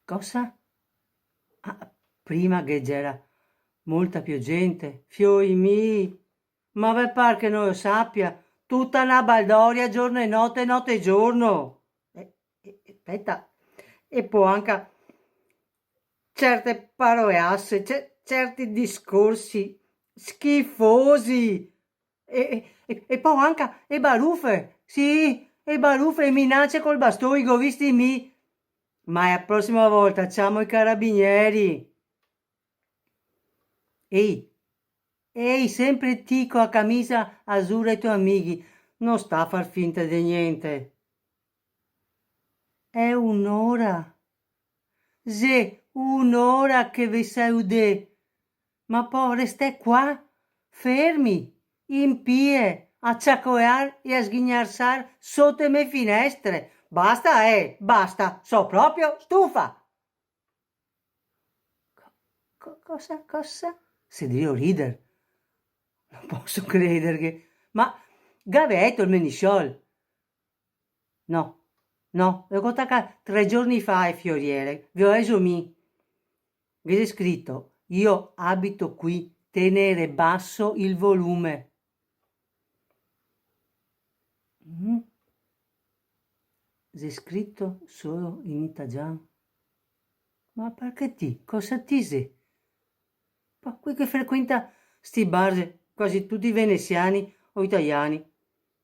Cosa? Ah, prima che c'era molta più gente, fioi miei, ma ve par che non lo sappia, tutta una baldoria giorno e notte e giorno. Aspetta, e poi anche certe paroleasse, certi discorsi schifosi, e poi anche e baruffe, sì, e baruffe e minacce col bastone, che ho visti mi. Ma la prossima volta chiamo i carabinieri. Ehi, sempre tico a camicia azzurra ai tuoi amici, non sta a far finta di niente. È un'ora. Sì, un'ora che vi salude. Ma poi restai qua, fermi, in pie, a ciaccoar e a sghignarsar sotto le mie finestre. Basta, basta, so proprio stufa. Cosa? Se devo ridere. Non posso credere che... Ma gavetto il menisciol. No, l'ho contato 3 giorni fa ai fioriere. Vi ho reso mi. Vi è scritto, io abito qui, tenere basso il volume. C'è scritto solo in italiano. Ma perché cosa ti sei? Ma qui che frequenta sti bar, quasi tutti veneziani o italiani,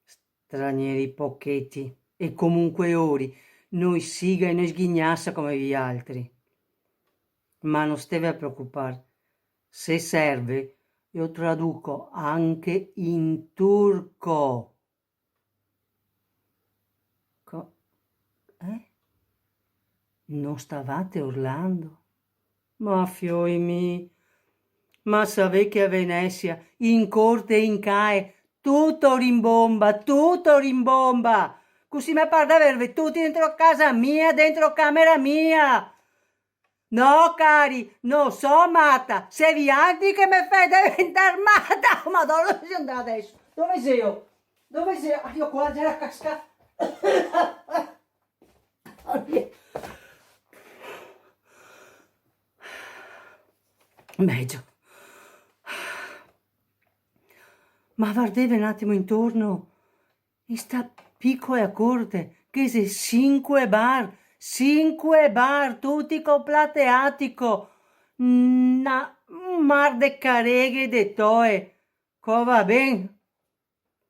stranieri pochetti, e comunque ori, noi siga e noi sghignassa come gli altri. Ma non steve a preoccupare, se serve io traduco anche in turco. Non stavate urlando? Ma fioi miei, ma sapete che a Venezia, in corte e in CAE, tutto rimbomba, così mi pare di avervi tutti dentro casa mia, dentro camera mia. No, cari, non so matta, sei vi altri che mi fate diventare matta. Oh, Madonna, dove sei andata adesso? Dove sei io? Ah, io qua c'era cascata. Meglio. Ma guardate un attimo intorno, in sta piccola corte, che se 5 bar, tutti con plateatico, un mar de careghe de toe, co va ben,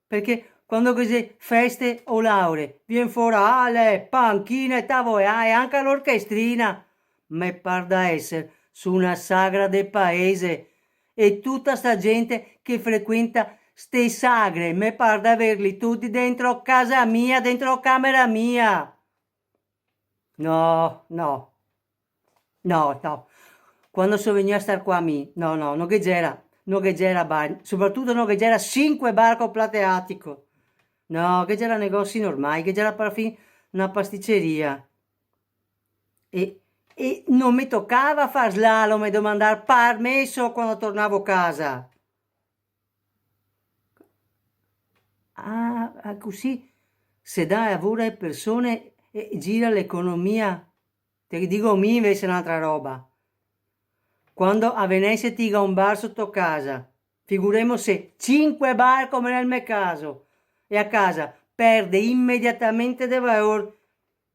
perché quando così feste o lauree, vien fuori panchine, tavola e anche l'orchestrina, me par da essere su una sagra del paese, e tutta sta gente che frequenta ste sagre, me par da averli tutti dentro casa mia, dentro camera mia. No. Quando sono venuto a star qua a me, no, non che c'era bar, soprattutto non che c'era 5 bar con plateatico. No, che c'era negozi normali, che c'era per fin una pasticceria. E non mi toccava far slalom e domandare permesso quando tornavo a casa. Ah, così se dà lavoro alle persone e gira l'economia. Te dico mi invece è un'altra roba. Quando a Venezia ti ga un bar sotto casa, figuremo se 5 bar come nel mio caso, e a casa perde immediatamente del valore.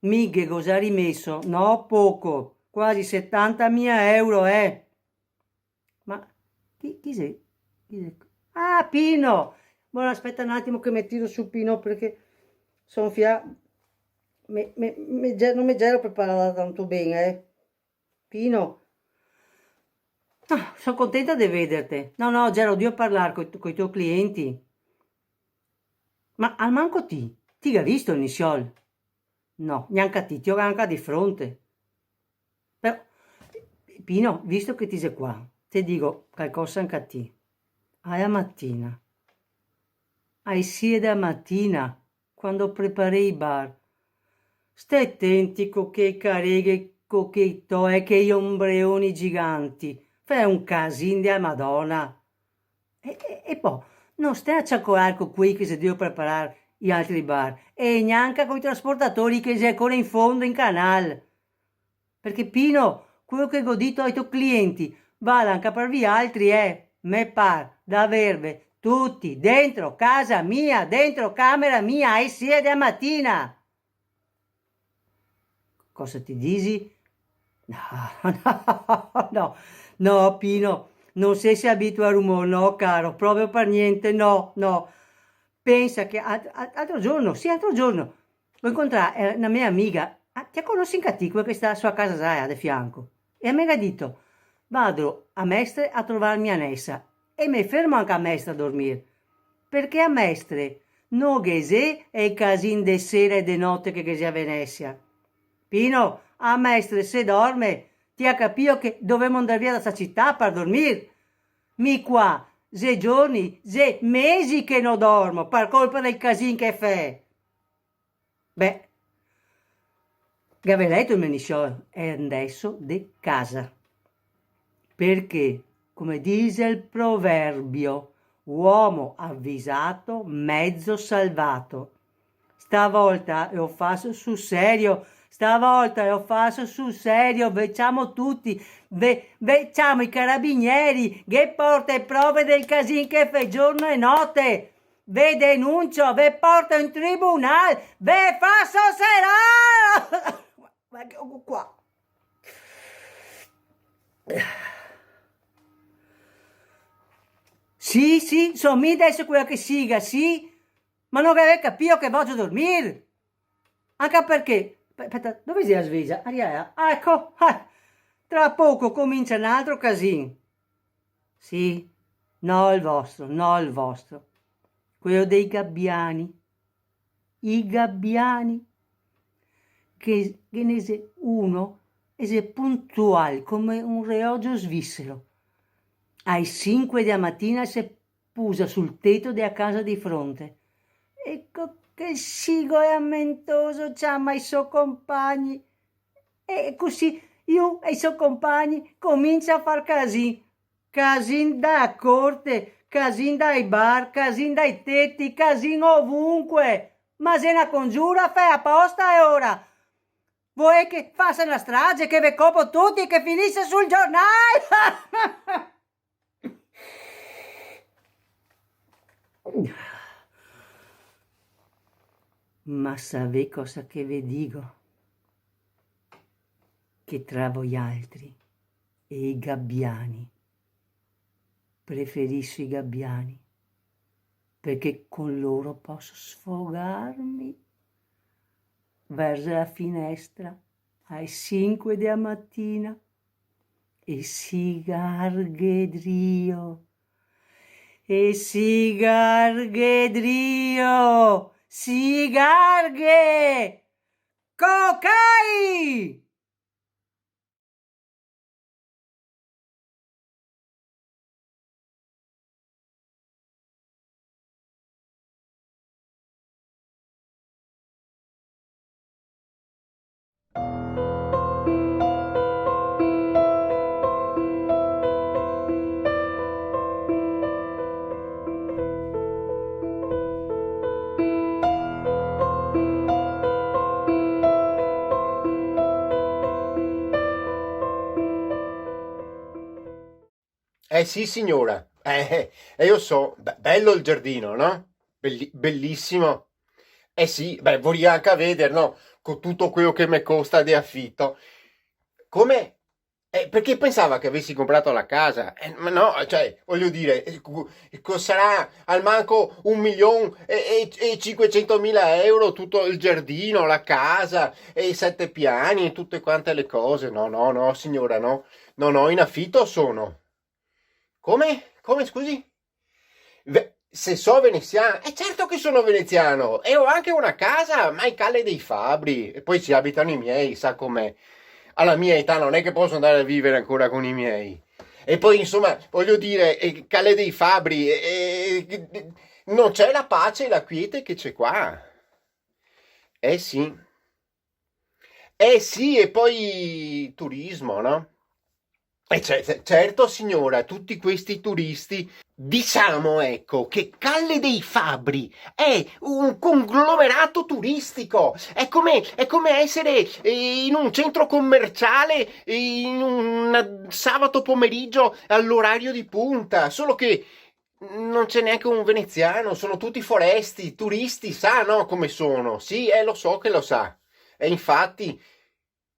Mighe cosa ha rimesso? No, poco, quasi 70.000 euro, Ma chi sei? Ah, Pino! Buona, aspetta un attimo che mi tiro su Pino perché sono non mi gelo preparata tanto bene, Pino. Sono contenta di vederti. No, Gero, odio parlare con i tuoi clienti. Ma al manco ti ha visto il Nisciol? No, neanche a ti ho anche di fronte. Però, Pino, visto che ti sei qua, ti dico qualcosa anche a te. Alla mattina, ai 6 della mattina, quando prepari i bar, stai attenti con che careghe, con che toe, che gli ombreoni giganti. Fai un casino di Madonna. E poi, non stai a ciaccolare con quelli che si devono preparare gli altri bar e neanche con i trasportatori che si ancora in fondo in canale. Perché Pino, quello che godito ai tuoi clienti, vale anche per gli altri, me par da averve tutti dentro casa mia, dentro camera mia, ai 6 della mattina. Cosa ti dici? No, Pino, non sei si abitua al rumore, no, caro, proprio per niente, no. Pensa che altro giorno, ho incontrato una mia amica, ti conosci in Caticua che sta a sua casa Zaia, di fianco, e mi ha detto, vado a Mestre a trovarmi a Nessa, e mi fermo anche a Mestre a dormire, perché a Mestre no che è il casin de sera e de notte che sia a Venezia. Pino, a Mestre se dorme, ti ha capito che dovremmo andare via da sta città per dormire. Mi qua, se giorni, se mesi che non dormo, per colpa del casin che fai. Beh, Gaveletto il menisciò è adesso di casa. Perché, come dice il proverbio, uomo avvisato, mezzo salvato. Stavolta lo faccio sul serio, veciamo tutti, veciamo i carabinieri, che porta le prove del casin che fa giorno e notte, ve denuncio, ve porto in tribunale, ve fa sosserare! Ecco qua. Sì, sono mi adesso quella che siga, sì, ma non avete capito che voglio dormire. Anche perché, aspetta, dove si è la sveglia? Ecco, tra poco comincia un altro casino. Sì, no il vostro, quello dei gabbiani, i gabbiani, che ne se uno è puntuale come un relogio svizzero. Ai 5 della mattina si pusa sul tetto della casa di fronte. Ecco che sigo e ammentoso chiama i suoi compagni. E così io e i suoi compagni comincia a far casin da corte, casin dai bar, casin dai tetti, casin ovunque. Ma se una congiura fai apposta e ora vuoi che faccia una strage, che ve copo tutti e che finisce sul giornale? Ma sapete cosa che vi dico? Che tra voi altri e i gabbiani preferisco i gabbiani perché con loro posso sfogarmi verso la finestra alle 5 della mattina e si garghedrio. E si garghedrio, si garghe, cocai! Sì, signora. Io so, bello il giardino, no? Bellissimo. Sì, vorrei anche vedere, no? Con tutto quello che mi costa di affitto. Come Perché pensava che avessi comprato la casa? Ma no, cioè, voglio dire, costerà al manco 1.500.000 euro tutto il giardino, la casa, e i 7 piani, e tutte quante le cose. No, no, no, signora, no. No, no, in affitto sono. Come? Come, scusi? Se so veneziano, è certo che sono veneziano e ho anche una casa, ma in Calle dei Fabbri, e poi ci abitano i miei, sa com'è. Alla mia età non è che posso andare a vivere ancora con i miei. E poi, insomma, voglio dire, Calle dei Fabbri, non c'è la pace e la quiete che c'è qua. Eh sì. Eh sì, e poi turismo, no? Certo, signora, tutti questi turisti, diciamo, ecco, che Calle dei Fabbri è un conglomerato turistico, è come essere in un centro commerciale in un sabato pomeriggio all'orario di punta, solo che non c'è neanche un veneziano, sono tutti foresti, turisti, sa, no, come sono? Sì, lo so che lo sa. E infatti,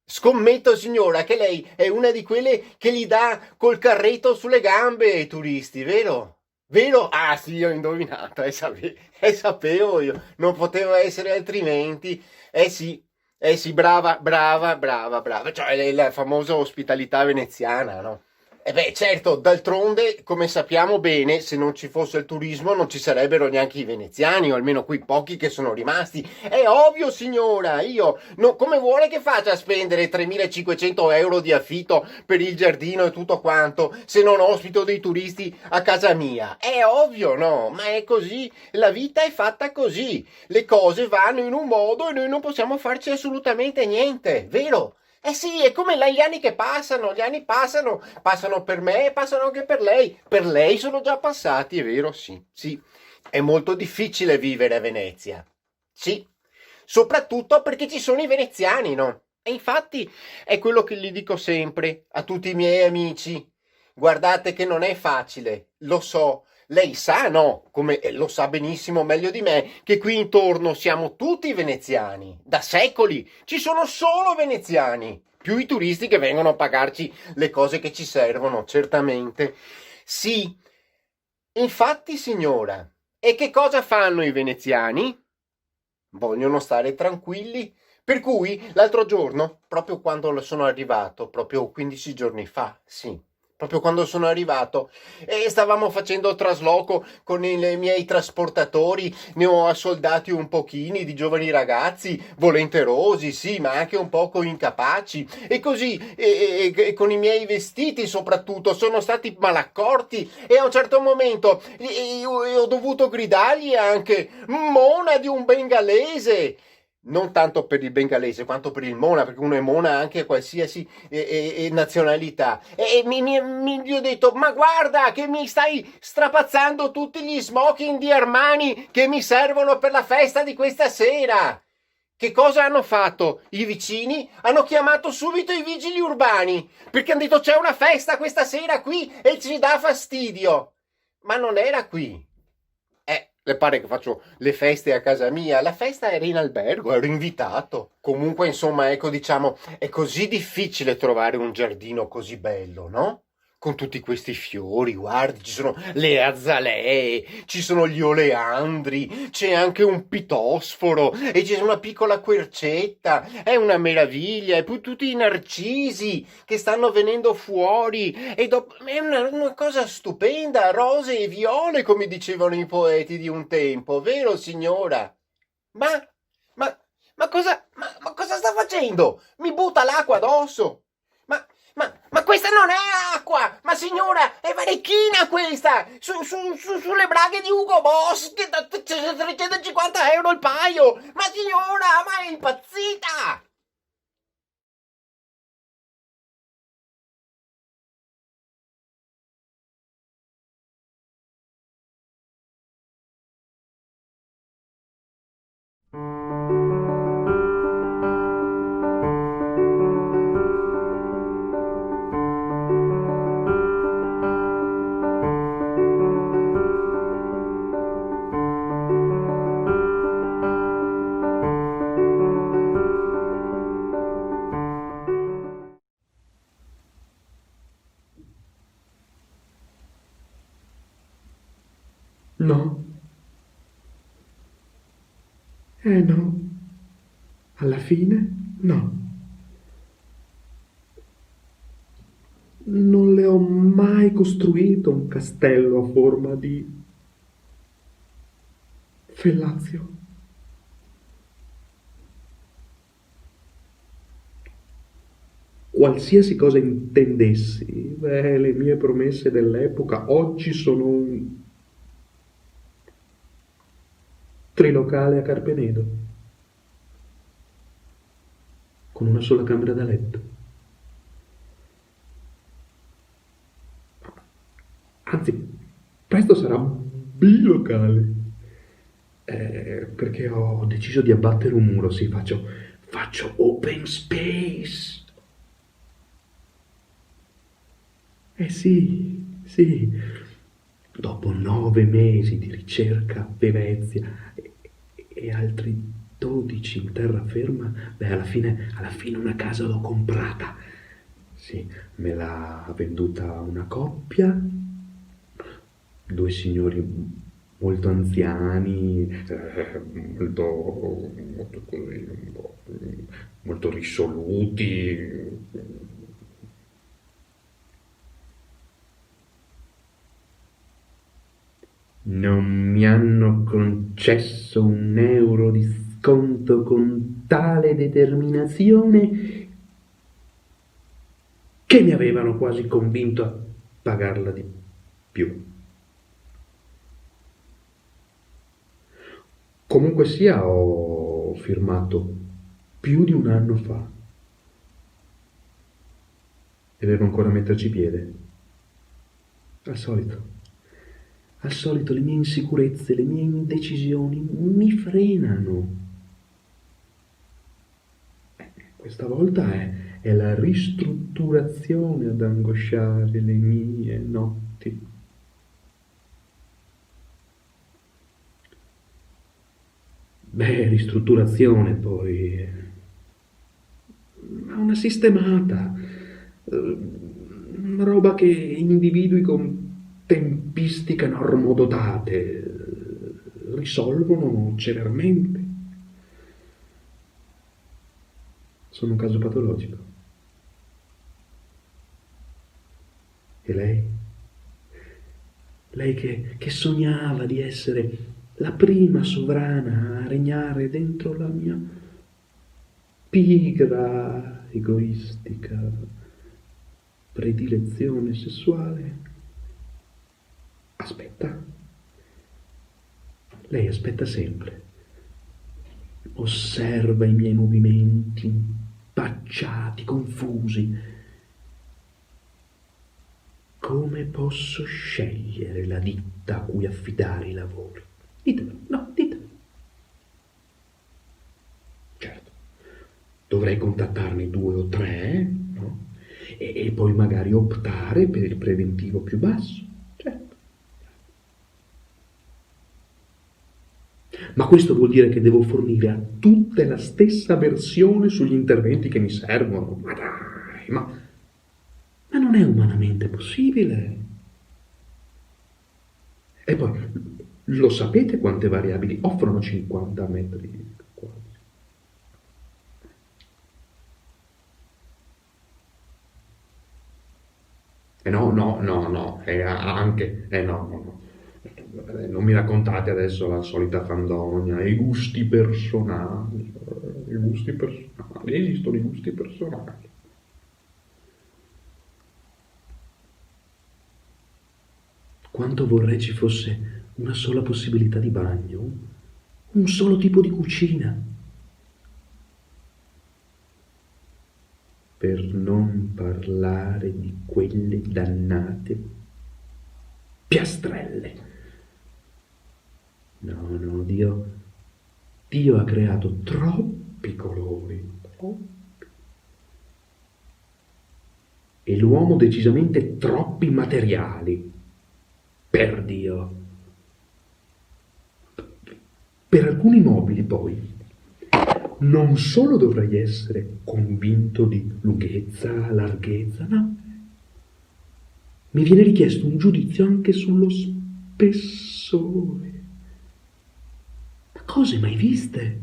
scommetto, signora, che lei è una di quelle che gli dà col carretto sulle gambe ai turisti, vero? Vero? Ah, sì, ho indovinato, sapevo io, non poteva essere altrimenti. Eh sì, brava, brava, brava, brava. Cioè, è la famosa ospitalità veneziana, no? E beh, certo, d'altronde, come sappiamo bene, se non ci fosse il turismo non ci sarebbero neanche i veneziani, o almeno quei pochi che sono rimasti. È ovvio, signora, io, no, come vuole che faccia a spendere 3.500 euro di affitto per il giardino e tutto quanto, se non ospito dei turisti a casa mia? È ovvio, no, ma è così, la vita è fatta così, le cose vanno in un modo e noi non possiamo farci assolutamente niente, vero? Eh sì, è come gli anni che passano, gli anni passano per me e passano anche per lei. Per lei sono già passati, è vero? Sì, sì. È molto difficile vivere a Venezia. Sì, soprattutto perché ci sono i veneziani, no? E infatti è quello che gli dico sempre a tutti i miei amici. Guardate che non è facile, lo so. Lei sa, no, come lo sa benissimo meglio di me, che qui intorno siamo tutti veneziani. Da secoli ci sono solo veneziani, più i turisti che vengono a pagarci le cose che ci servono, certamente. Sì, infatti, signora, e che cosa fanno i veneziani? Vogliono stare tranquilli. Per cui l'altro giorno, proprio quando sono arrivato, proprio 15 giorni fa, sì, proprio quando sono arrivato, e stavamo facendo trasloco con i miei trasportatori, ne ho assoldati un pochini di giovani ragazzi, volenterosi, sì, ma anche un poco incapaci, e così, e con i miei vestiti soprattutto, sono stati malaccorti, e a un certo momento ho dovuto gridargli anche, mona di un bengalese! Non tanto per il bengalese quanto per il mona, perché uno è mona anche a qualsiasi nazionalità. E gli ho detto, ma guarda che mi stai strapazzando tutti gli smoking di Armani che mi servono per la festa di questa sera. Che cosa hanno fatto? I vicini hanno chiamato subito i vigili urbani, perché hanno detto c'è una festa questa sera qui e ci dà fastidio. Ma non era qui. Le pare che faccio le feste a casa mia? La festa era in albergo, ero invitato. Comunque, insomma, ecco, diciamo, è così difficile trovare un giardino così bello, no? Con tutti questi fiori, guardi, ci sono le azalee, ci sono gli oleandri, c'è anche un pitosforo e c'è una piccola quercetta, è una meraviglia, e poi tutti i narcisi che stanno venendo fuori, e è una cosa stupenda, rose e viole, come dicevano i poeti di un tempo, vero signora? Ma cosa sta facendo? Mi butta l'acqua addosso! Ma questa non è acqua! Ma signora, è varechina questa! Sulle braghe di Ugo Boss, che da 350 euro il paio! Ma signora, ma è impazzita! No. No. Alla fine, no. Non le ho mai costruito un castello a forma di fellazio. Qualsiasi cosa intendessi, le mie promesse dell'epoca oggi sono un trilocale a Carpenedo, con una sola camera da letto. Anzi, presto sarà bilocale, perché ho deciso di abbattere un muro, sì, faccio open space. Sì, dopo 9 mesi di ricerca a Venezia e altri 12 in terraferma, alla fine una casa l'ho comprata. Sì, me l'ha venduta una coppia, 2 signori molto anziani, molto risoluti. Non mi hanno concesso €1 di sconto con tale determinazione che mi avevano quasi convinto a pagarla di più. Comunque sia, ho firmato più di 1 anno fa e devo ancora metterci piede. Al solito le mie insicurezze, le mie indecisioni mi frenano. Questa volta è la ristrutturazione ad angosciare le mie notti. Ristrutturazione poi. Ma una sistemata. Una roba che individui con tempistiche normodotate risolvono celermente. Sono un caso patologico. E lei? Lei che sognava di essere la prima sovrana a regnare dentro la mia pigra, egoistica predilezione sessuale. Aspetta. Lei aspetta sempre. Osserva i miei movimenti impacciati, confusi. Come posso scegliere la ditta a cui affidare i lavori? Ditemelo, no, ditemelo. Certo, dovrei contattarne 2 o 3, no? E poi magari optare per il preventivo più basso. Certo. Ma questo vuol dire che devo fornire a tutte la stessa versione sugli interventi che mi servono. Ma dai, ma non è umanamente possibile. E poi, lo sapete quante variabili offrono 50 metri quadri? No, non mi raccontate adesso la solita fandonia, i gusti personali, esistono i gusti personali. Quanto vorrei ci fosse una sola possibilità di bagno, un solo tipo di cucina. Per non parlare di quelle dannate piastrelle. No, Dio ha creato troppi colori, troppi. E l'uomo decisamente troppi materiali. Per Dio. Per alcuni mobili poi non solo dovrei essere convinto di lunghezza, larghezza, no. Mi viene richiesto un giudizio anche sullo spessore. Ma cose mai viste?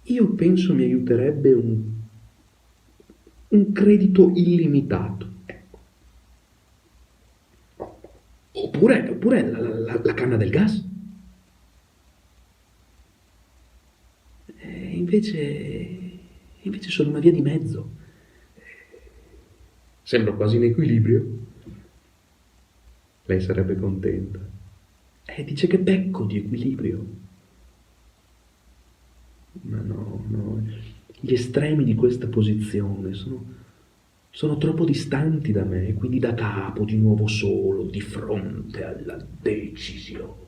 Io penso mi aiuterebbe un credito illimitato. Ecco. Oppure la canna del gas. Invece sono una via di mezzo. Sembro quasi in equilibrio. Lei sarebbe contenta. Dice che pecco di equilibrio. Ma no. Gli estremi di questa posizione sono troppo distanti da me, quindi da capo, di nuovo solo, di fronte alla decisione.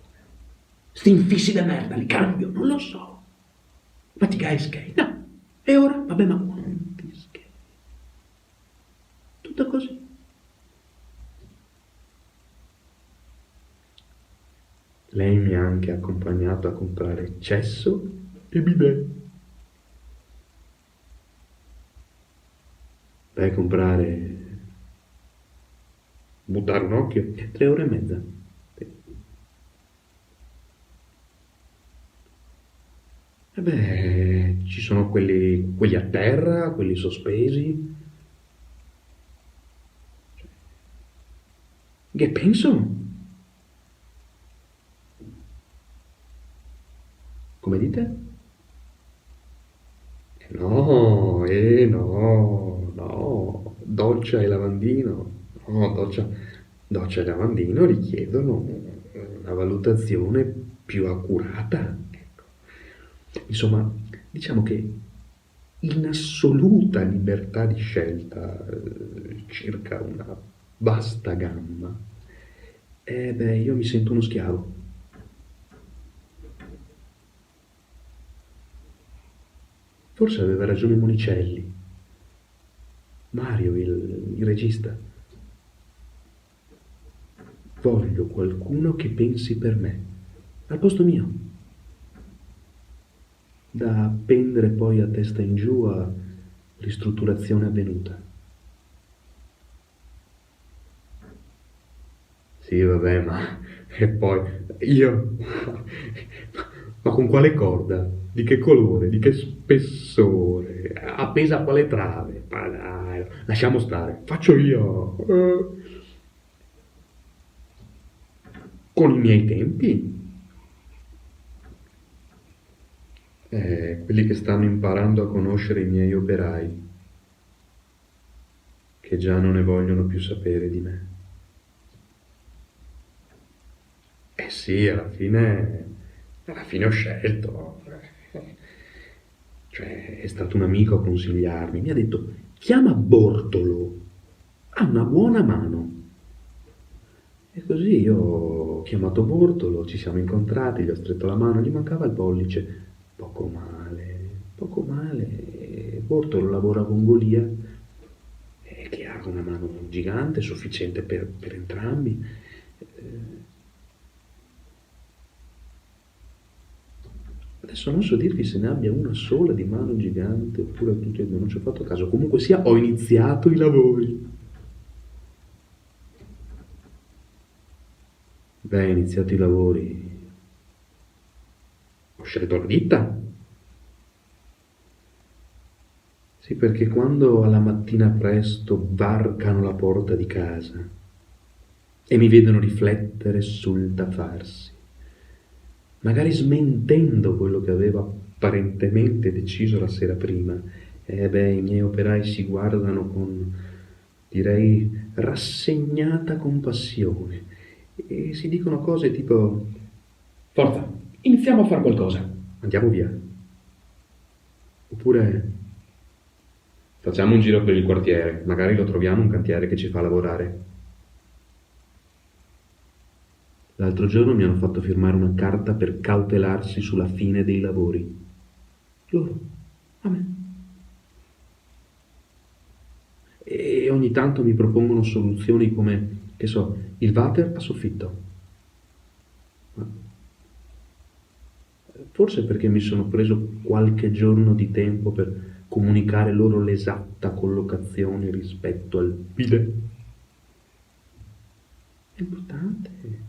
Sti infissi di merda, li cambio, non lo so. Ma ti schei? No. E ora? Vabbè, ma quanti schei? Tutto così. Lei mi ha anche accompagnato a comprare cesso e bidet. Vai a buttare un occhio, 3 ore e mezza. E beh, ci sono quelli a terra, quelli sospesi. Che penso? Come dite? No, doccia e lavandino. No, doccia e lavandino richiedono una valutazione più accurata. Ecco. Insomma, diciamo che in assoluta libertà di scelta, circa una vasta gamma, io mi sento uno schiavo. Forse aveva ragione Monicelli, Mario, il regista. Voglio qualcuno che pensi per me, al posto mio, da appendere poi a testa in giù a ristrutturazione avvenuta. Sì, vabbè, ma e poi io... Ma con quale corda? Di che colore? Di che spessore? Appesa a quale trave? Ma dai, lasciamo stare, faccio io. Con i miei tempi. Quelli che stanno imparando a conoscere i miei operai, che già non ne vogliono più sapere di me. Sì, alla fine ho scelto. Cioè, è stato un amico a consigliarmi. Mi ha detto, chiama Bortolo, ha una buona mano. E così io ho chiamato Bortolo, ci siamo incontrati, gli ho stretto la mano, gli mancava il pollice. Poco male. Bortolo lavora con Golia, che ha una mano gigante, sufficiente per entrambi. Adesso non so dirvi se ne abbia una sola di mano gigante oppure tutti e due, non ci ho fatto caso. Comunque sia, ho iniziato i lavori. Beh, iniziato i lavori. Ho scelto la ditta. Sì, perché quando alla mattina presto varcano la porta di casa e mi vedono riflettere sul da farsi, magari smentendo quello che avevo apparentemente deciso la sera prima, i miei operai si guardano con, direi, rassegnata compassione e si dicono cose tipo: forza, iniziamo a fare qualcosa, andiamo via. Oppure facciamo un giro per il quartiere, magari lo troviamo un cantiere che ci fa lavorare. L'altro giorno mi hanno fatto firmare una carta per cautelarsi sulla fine dei lavori. Loro, a me. E ogni tanto mi propongono soluzioni come, che so, il water a soffitto. Ma forse perché mi sono preso qualche giorno di tempo per comunicare loro l'esatta collocazione rispetto al bidet. È importante.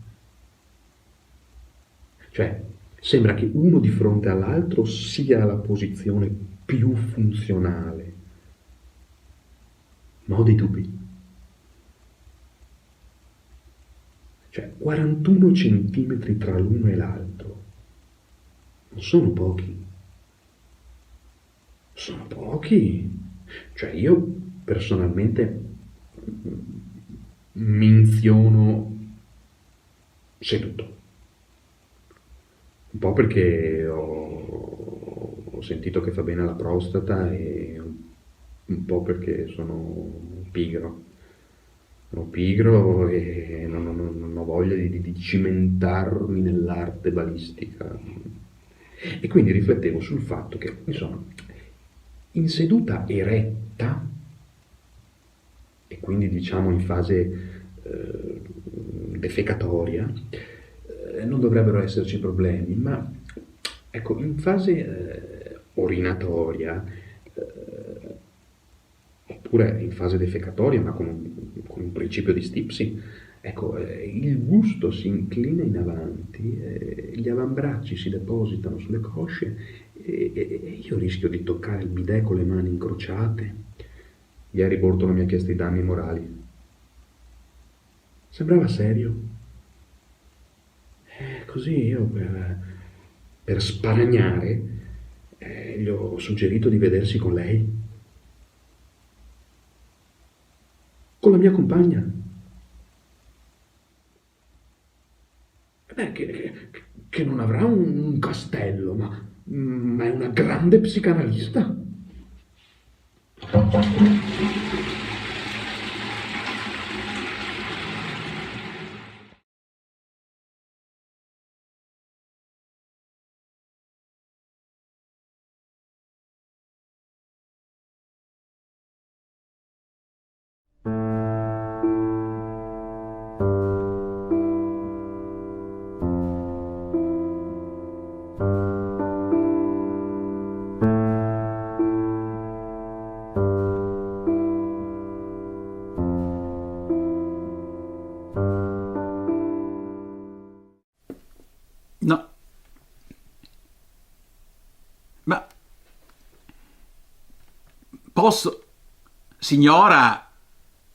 Cioè, sembra che uno di fronte all'altro sia la posizione più funzionale. Ma ho dei dubbi. Cioè, 41 centimetri tra l'uno e l'altro. Non sono pochi. Sono pochi. Cioè, io personalmente minziono seduto. Un po' perché ho sentito che fa bene alla prostata e un po' perché sono pigro. Sono pigro e non ho voglia di cimentarmi nell'arte balistica. E quindi riflettevo sul fatto che, insomma, in seduta eretta, e quindi diciamo in fase defecatoria, non dovrebbero esserci problemi, ma ecco, in fase orinatoria, oppure in fase defecatoria, ma con un principio di stipsi, ecco, il busto si inclina in avanti, gli avambracci si depositano sulle cosce e io rischio di toccare il bidet con le mani incrociate. Ieri Bortolo mi ha chiesto i danni morali. Sembrava serio. Così io per sparagnare gli ho suggerito di vedersi con lei, con la mia compagna. Che non avrà un castello, ma è una grande psicanalista. No. Ma posso, signora,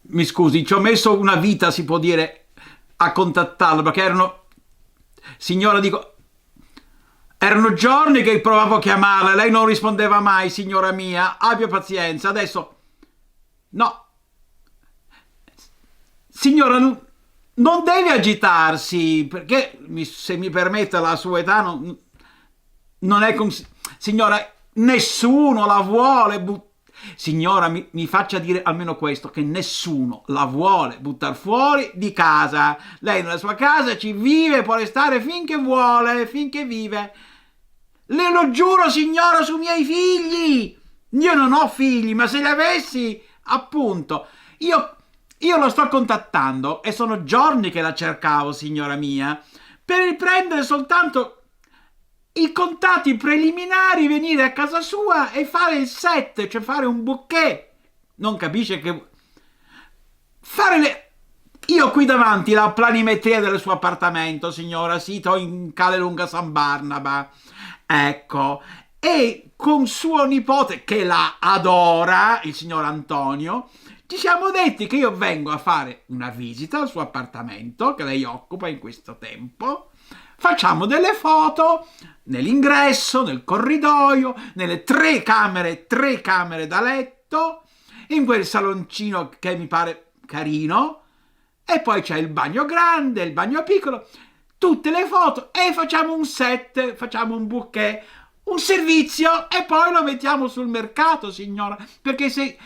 mi scusi, ci ho messo una vita, si può dire, a contattarlo, perché signora, dico, erano giorni che provavo a chiamarla, lei non rispondeva mai, signora mia, abbia pazienza, adesso, no, signora, non deve agitarsi, perché, se mi permette, la sua età non è signora, nessuno la vuole signora, mi faccia dire almeno questo, che nessuno la vuole buttare fuori di casa. Lei nella sua casa ci vive, può restare finché vuole, finché vive. Le lo giuro, signora, su miei figli. Io non ho figli, ma se li avessi, appunto, io lo sto contattando e sono giorni che la cercavo, signora mia, per riprendere soltanto i contatti preliminari, venire a casa sua e fare il set, cioè fare un bouquet. Non capisce che io qui davanti la planimetria del suo appartamento, signora, sito in Calelunga San Barnaba, ecco, e con suo nipote che la adora, il signor Antonio, ci siamo detti che io vengo a fare una visita al suo appartamento che lei occupa in questo tempo. Facciamo delle foto nell'ingresso, nel corridoio, nelle tre camere da letto, in quel saloncino che mi pare carino, e poi c'è il bagno grande, il bagno piccolo, tutte le foto, e facciamo un set, facciamo un bouquet, un servizio, e poi lo mettiamo sul mercato, signora, perché se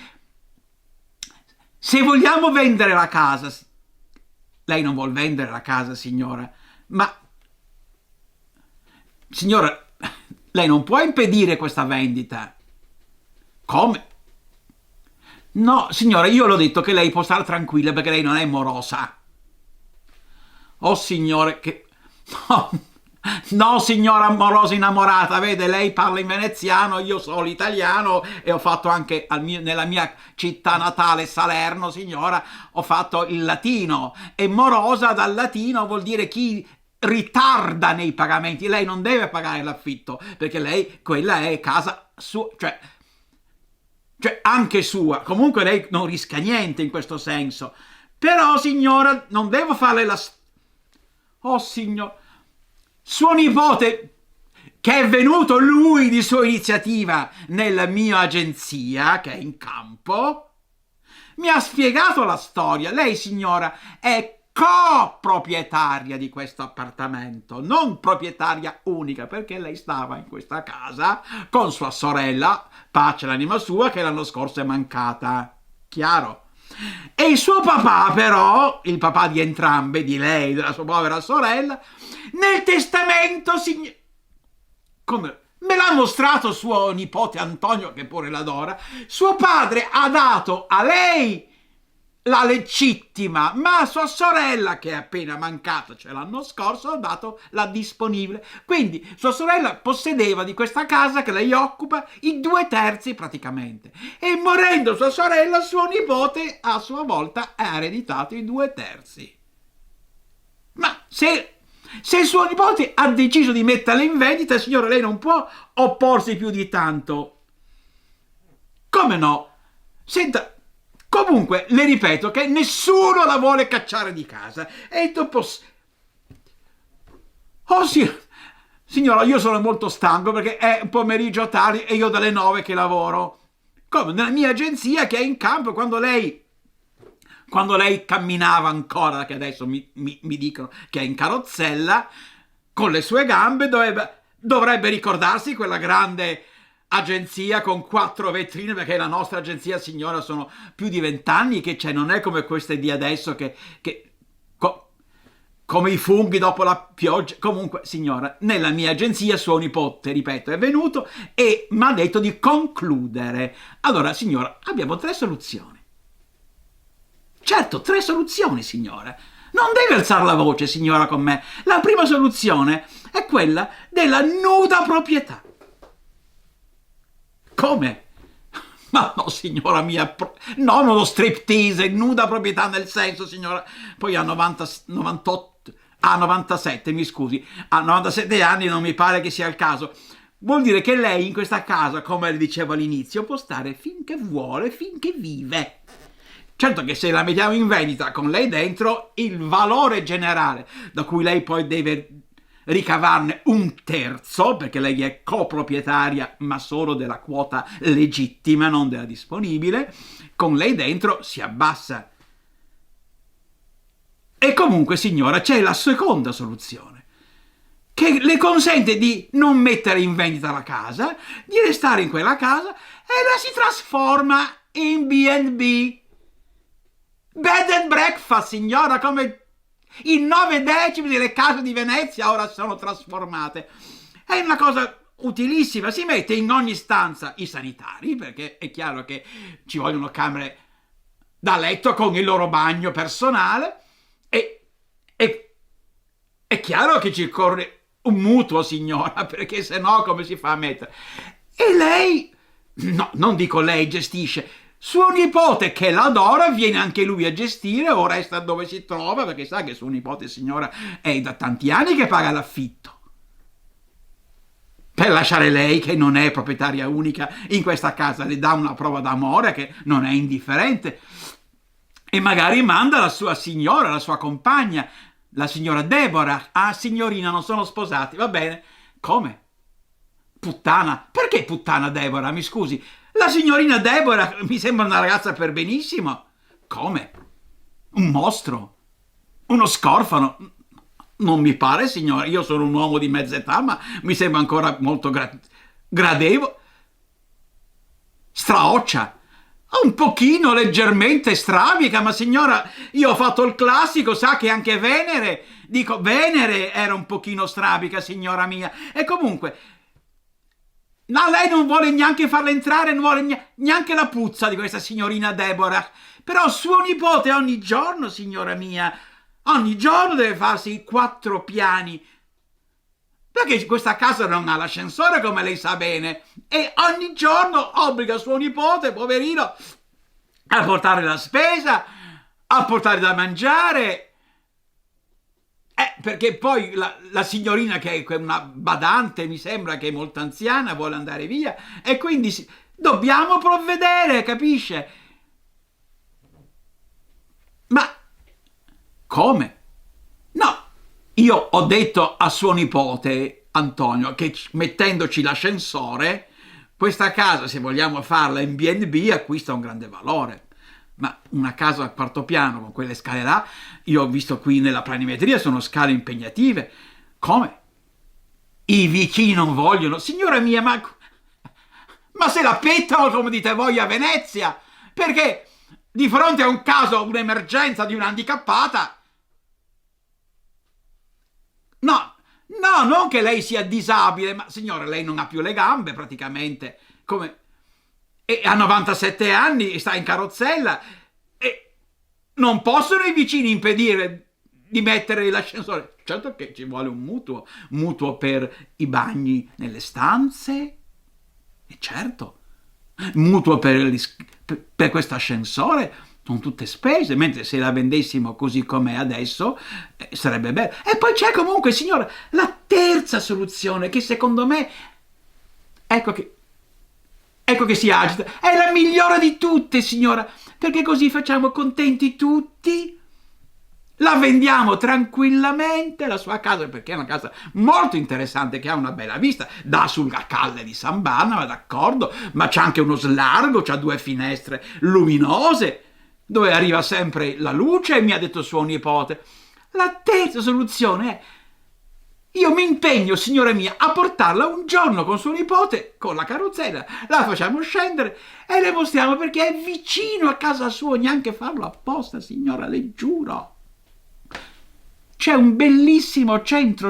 vogliamo vendere la casa, lei non vuol vendere la casa, signora, ma signora, lei non può impedire questa vendita. Come? No, signora, io l'ho detto che lei può stare tranquilla perché lei non è morosa. Oh, signore, che... No, No, signora amorosa innamorata, vede, lei parla in veneziano, io sono l'italiano e ho fatto anche nella mia città natale, Salerno, signora, ho fatto il latino. E morosa dal latino vuol dire chi ritarda nei pagamenti. Lei non deve pagare l'affitto, perché lei, quella è casa sua, cioè anche sua. Comunque lei non rischia niente in questo senso. Però, signora, non devo farle la... Oh, signor... Suo nipote, che è venuto lui di sua iniziativa nella mia agenzia, che è in campo, mi ha spiegato la storia. Lei, signora, è coproprietaria di questo appartamento, non proprietaria unica, perché lei stava in questa casa con sua sorella, pace l'anima sua, che l'anno scorso è mancata. Chiaro? E il suo papà, però, il papà di entrambe, di lei, della sua povera sorella, nel testamento, come me l'ha mostrato suo nipote Antonio, che pure l'adora, suo padre ha dato a lei la legittima, ma a sua sorella, che è appena mancata, cioè l'anno scorso, ha dato la disponibile. Quindi sua sorella possedeva di questa casa che lei occupa i 2/3 praticamente. E morendo sua sorella, suo nipote a sua volta ha ereditato i 2/3. Ma se il suo nipote ha deciso di metterla in vendita, signora, lei non può opporsi più di tanto. Come no? Senta, comunque, le ripeto che nessuno la vuole cacciare di casa. E dopo... Oh, sì, signora, io sono molto stanco perché è un pomeriggio tardi e io dalle 9 che lavoro. Come nella mia agenzia che è in campo, quando lei camminava ancora, che adesso mi dicono che è in carrozzella, con le sue gambe, dovrebbe ricordarsi quella grande agenzia con 4 vetrine, perché la nostra agenzia, signora, sono più di 20 anni che c'è, non è come queste di adesso come i funghi dopo la pioggia. Comunque, signora, nella mia agenzia suo nipote, ripeto, è venuto e mi ha detto di concludere. Allora, signora, abbiamo 3 soluzioni. Certo, 3 soluzioni, signora. Non deve alzare la voce, signora, con me. La prima soluzione è quella della nuda proprietà. Come? Ma no, signora mia, no, non lo striptease, nuda proprietà nel senso, signora, poi a 97, mi scusi, a 97 anni non mi pare che sia il caso. Vuol dire che lei in questa casa, come le dicevo all'inizio, può stare finché vuole, finché vive. Certo che se la mettiamo in vendita con lei dentro, il valore generale da cui lei poi deve ricavarne 1/3, perché lei è coproprietaria ma solo della quota legittima, non della disponibile, con lei dentro si abbassa. E comunque, signora, c'è la seconda soluzione, che le consente di non mettere in vendita la casa, di restare in quella casa e la si trasforma in B&B. Bed and breakfast, signora, come i 9/10 delle case di Venezia ora sono trasformate. È una cosa utilissima, si mette in ogni stanza i sanitari, perché è chiaro che ci vogliono camere da letto con il loro bagno personale, e è chiaro che ci corre un mutuo, signora, perché se no come si fa a mettere? E lei, no, non dico lei, gestisce. Suo nipote, che l'adora, viene anche lui a gestire o resta dove si trova, perché sa che suo nipote, signora, è da tanti anni che paga l'affitto. Per lasciare lei, che non è proprietaria unica in questa casa, le dà una prova d'amore che non è indifferente. E magari manda la sua signora, la sua compagna, la signora Deborah. Ah, signorina, non sono sposati, va bene. Come? Puttana? Perché puttana Deborah? Mi scusi. La signorina Deborah mi sembra una ragazza per benissimo. Come? Un mostro? Uno scorfano? Non mi pare, signora. Io sono un uomo di mezza età, ma mi sembra ancora molto gradevole. Straoccia. Un pochino, leggermente strabica, ma signora, io ho fatto il classico, sa che anche Venere, dico, Venere era un pochino strabica, signora mia. E comunque... No, lei non vuole neanche farla entrare, non vuole neanche la puzza di questa signorina Deborah. Però suo nipote ogni giorno, signora mia, ogni giorno deve farsi 4 piani perché questa casa non ha l'ascensore, come lei sa bene, e ogni giorno obbliga suo nipote, poverino, a portare la spesa, a portare da mangiare, perché poi la signorina, che è una badante, mi sembra che è molto anziana, vuole andare via, e quindi dobbiamo provvedere, capisce? Ma come? No, io ho detto a suo nipote Antonio che mettendoci l'ascensore, questa casa, se vogliamo farla in B&B, acquista un grande valore. Ma una casa al quarto piano con quelle scale là, io ho visto qui nella planimetria, sono scale impegnative. Come? I vicini non vogliono? Signora mia, ma se la pettano, come dite voi, a Venezia? Perché di fronte a un caso, un'emergenza di un'handicappata, no, non che lei sia disabile, ma signora, lei non ha più le gambe praticamente, come... E ha 97 anni, sta in carrozzella, e non possono i vicini impedire di mettere l'ascensore. Certo che ci vuole un mutuo per i bagni nelle stanze, e certo, mutuo per questo ascensore, sono tutte spese, mentre se la vendessimo così com'è adesso sarebbe bello. E poi c'è comunque, signora, la terza soluzione, che secondo me, ecco che si agita, è la migliore di tutte, signora, perché così facciamo contenti tutti, la vendiamo tranquillamente, la sua casa, perché è una casa molto interessante, che ha una bella vista, dà sulla calle di San Barnaba, d'accordo, ma c'è anche uno slargo, c'ha 2 finestre luminose, dove arriva sempre la luce, mi ha detto suo nipote. La terza soluzione è: io mi impegno, signora mia, a portarla un giorno con suo nipote, con la carrozzella, la facciamo scendere e le mostriamo, perché è vicino a casa sua, neanche farlo apposta, signora, le giuro. C'è un bellissimo centro,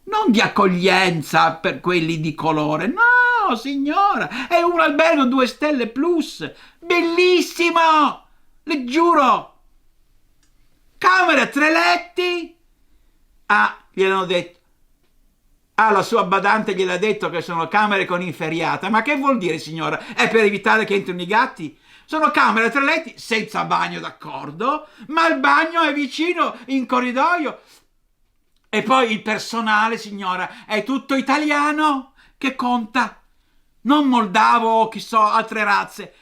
non di accoglienza per quelli di colore, no, signora, è un albergo 2 stelle plus, bellissimo, le giuro. Camera 3 letti. Gli hanno detto. La sua badante gliel'ha detto che sono camere con inferriata. Ma che vuol dire, signora? È per evitare che entrino i gatti? Sono camere 3 letti senza bagno, d'accordo? Ma il bagno è vicino, in corridoio. E poi il personale, signora, è tutto italiano, che conta. Non moldavo o chissà altre razze.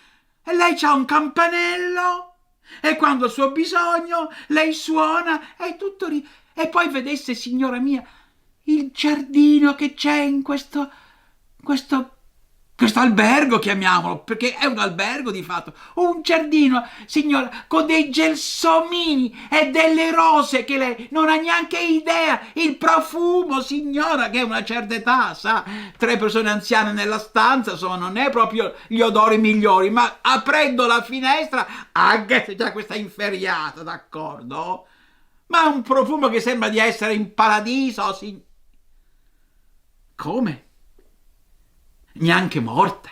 E lei c'ha un campanello. E quando ha suo bisogno, lei suona, è tutto E poi vedesse, signora mia, il giardino che c'è in questo albergo, chiamiamolo, perché è un albergo di fatto, un giardino, signora, con dei gelsomini e delle rose che lei non ha neanche idea, il profumo, signora, che è una certa età, sa, 3 persone anziane nella stanza, insomma, non è proprio gli odori migliori, ma aprendo la finestra, anche se c'è questa inferriata, d'accordo? Ma un profumo che sembra di essere in paradiso, Come? Neanche morta.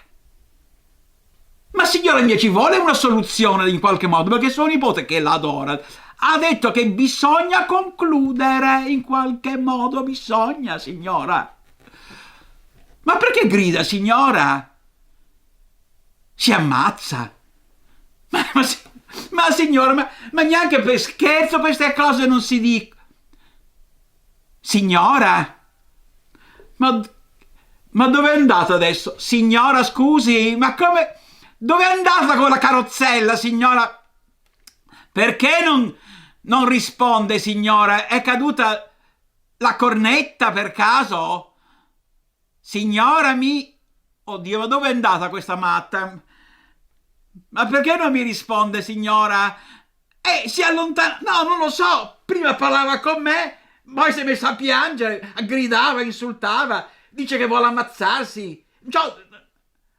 Ma signora mia, ci vuole una soluzione in qualche modo, perché suo nipote, che l'adora, ha detto che bisogna concludere, in qualche modo bisogna, signora. Ma perché grida, signora? Si ammazza. Ma signora, ma neanche per scherzo queste cose non si dicono. Signora? Ma dove è andata adesso? Signora, scusi, ma come? Dove è andata con la carrozzella, signora? Perché non risponde, signora? È caduta la cornetta per caso? Signora, Oddio, ma dove è andata questa matta? Ma perché non mi risponde, signora? Si allontana... No, non lo so. Prima parlava con me, poi si è messa a piangere, gridava, insultava, dice che vuole ammazzarsi.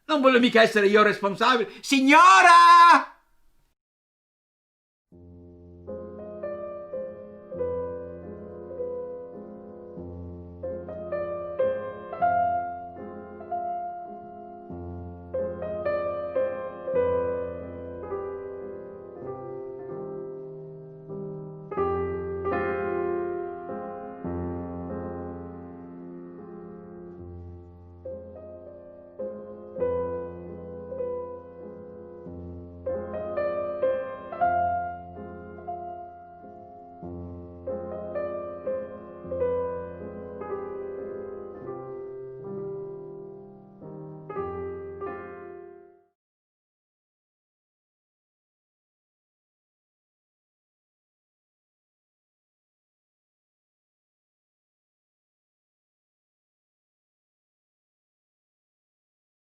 Non voglio mica essere io responsabile. Signora!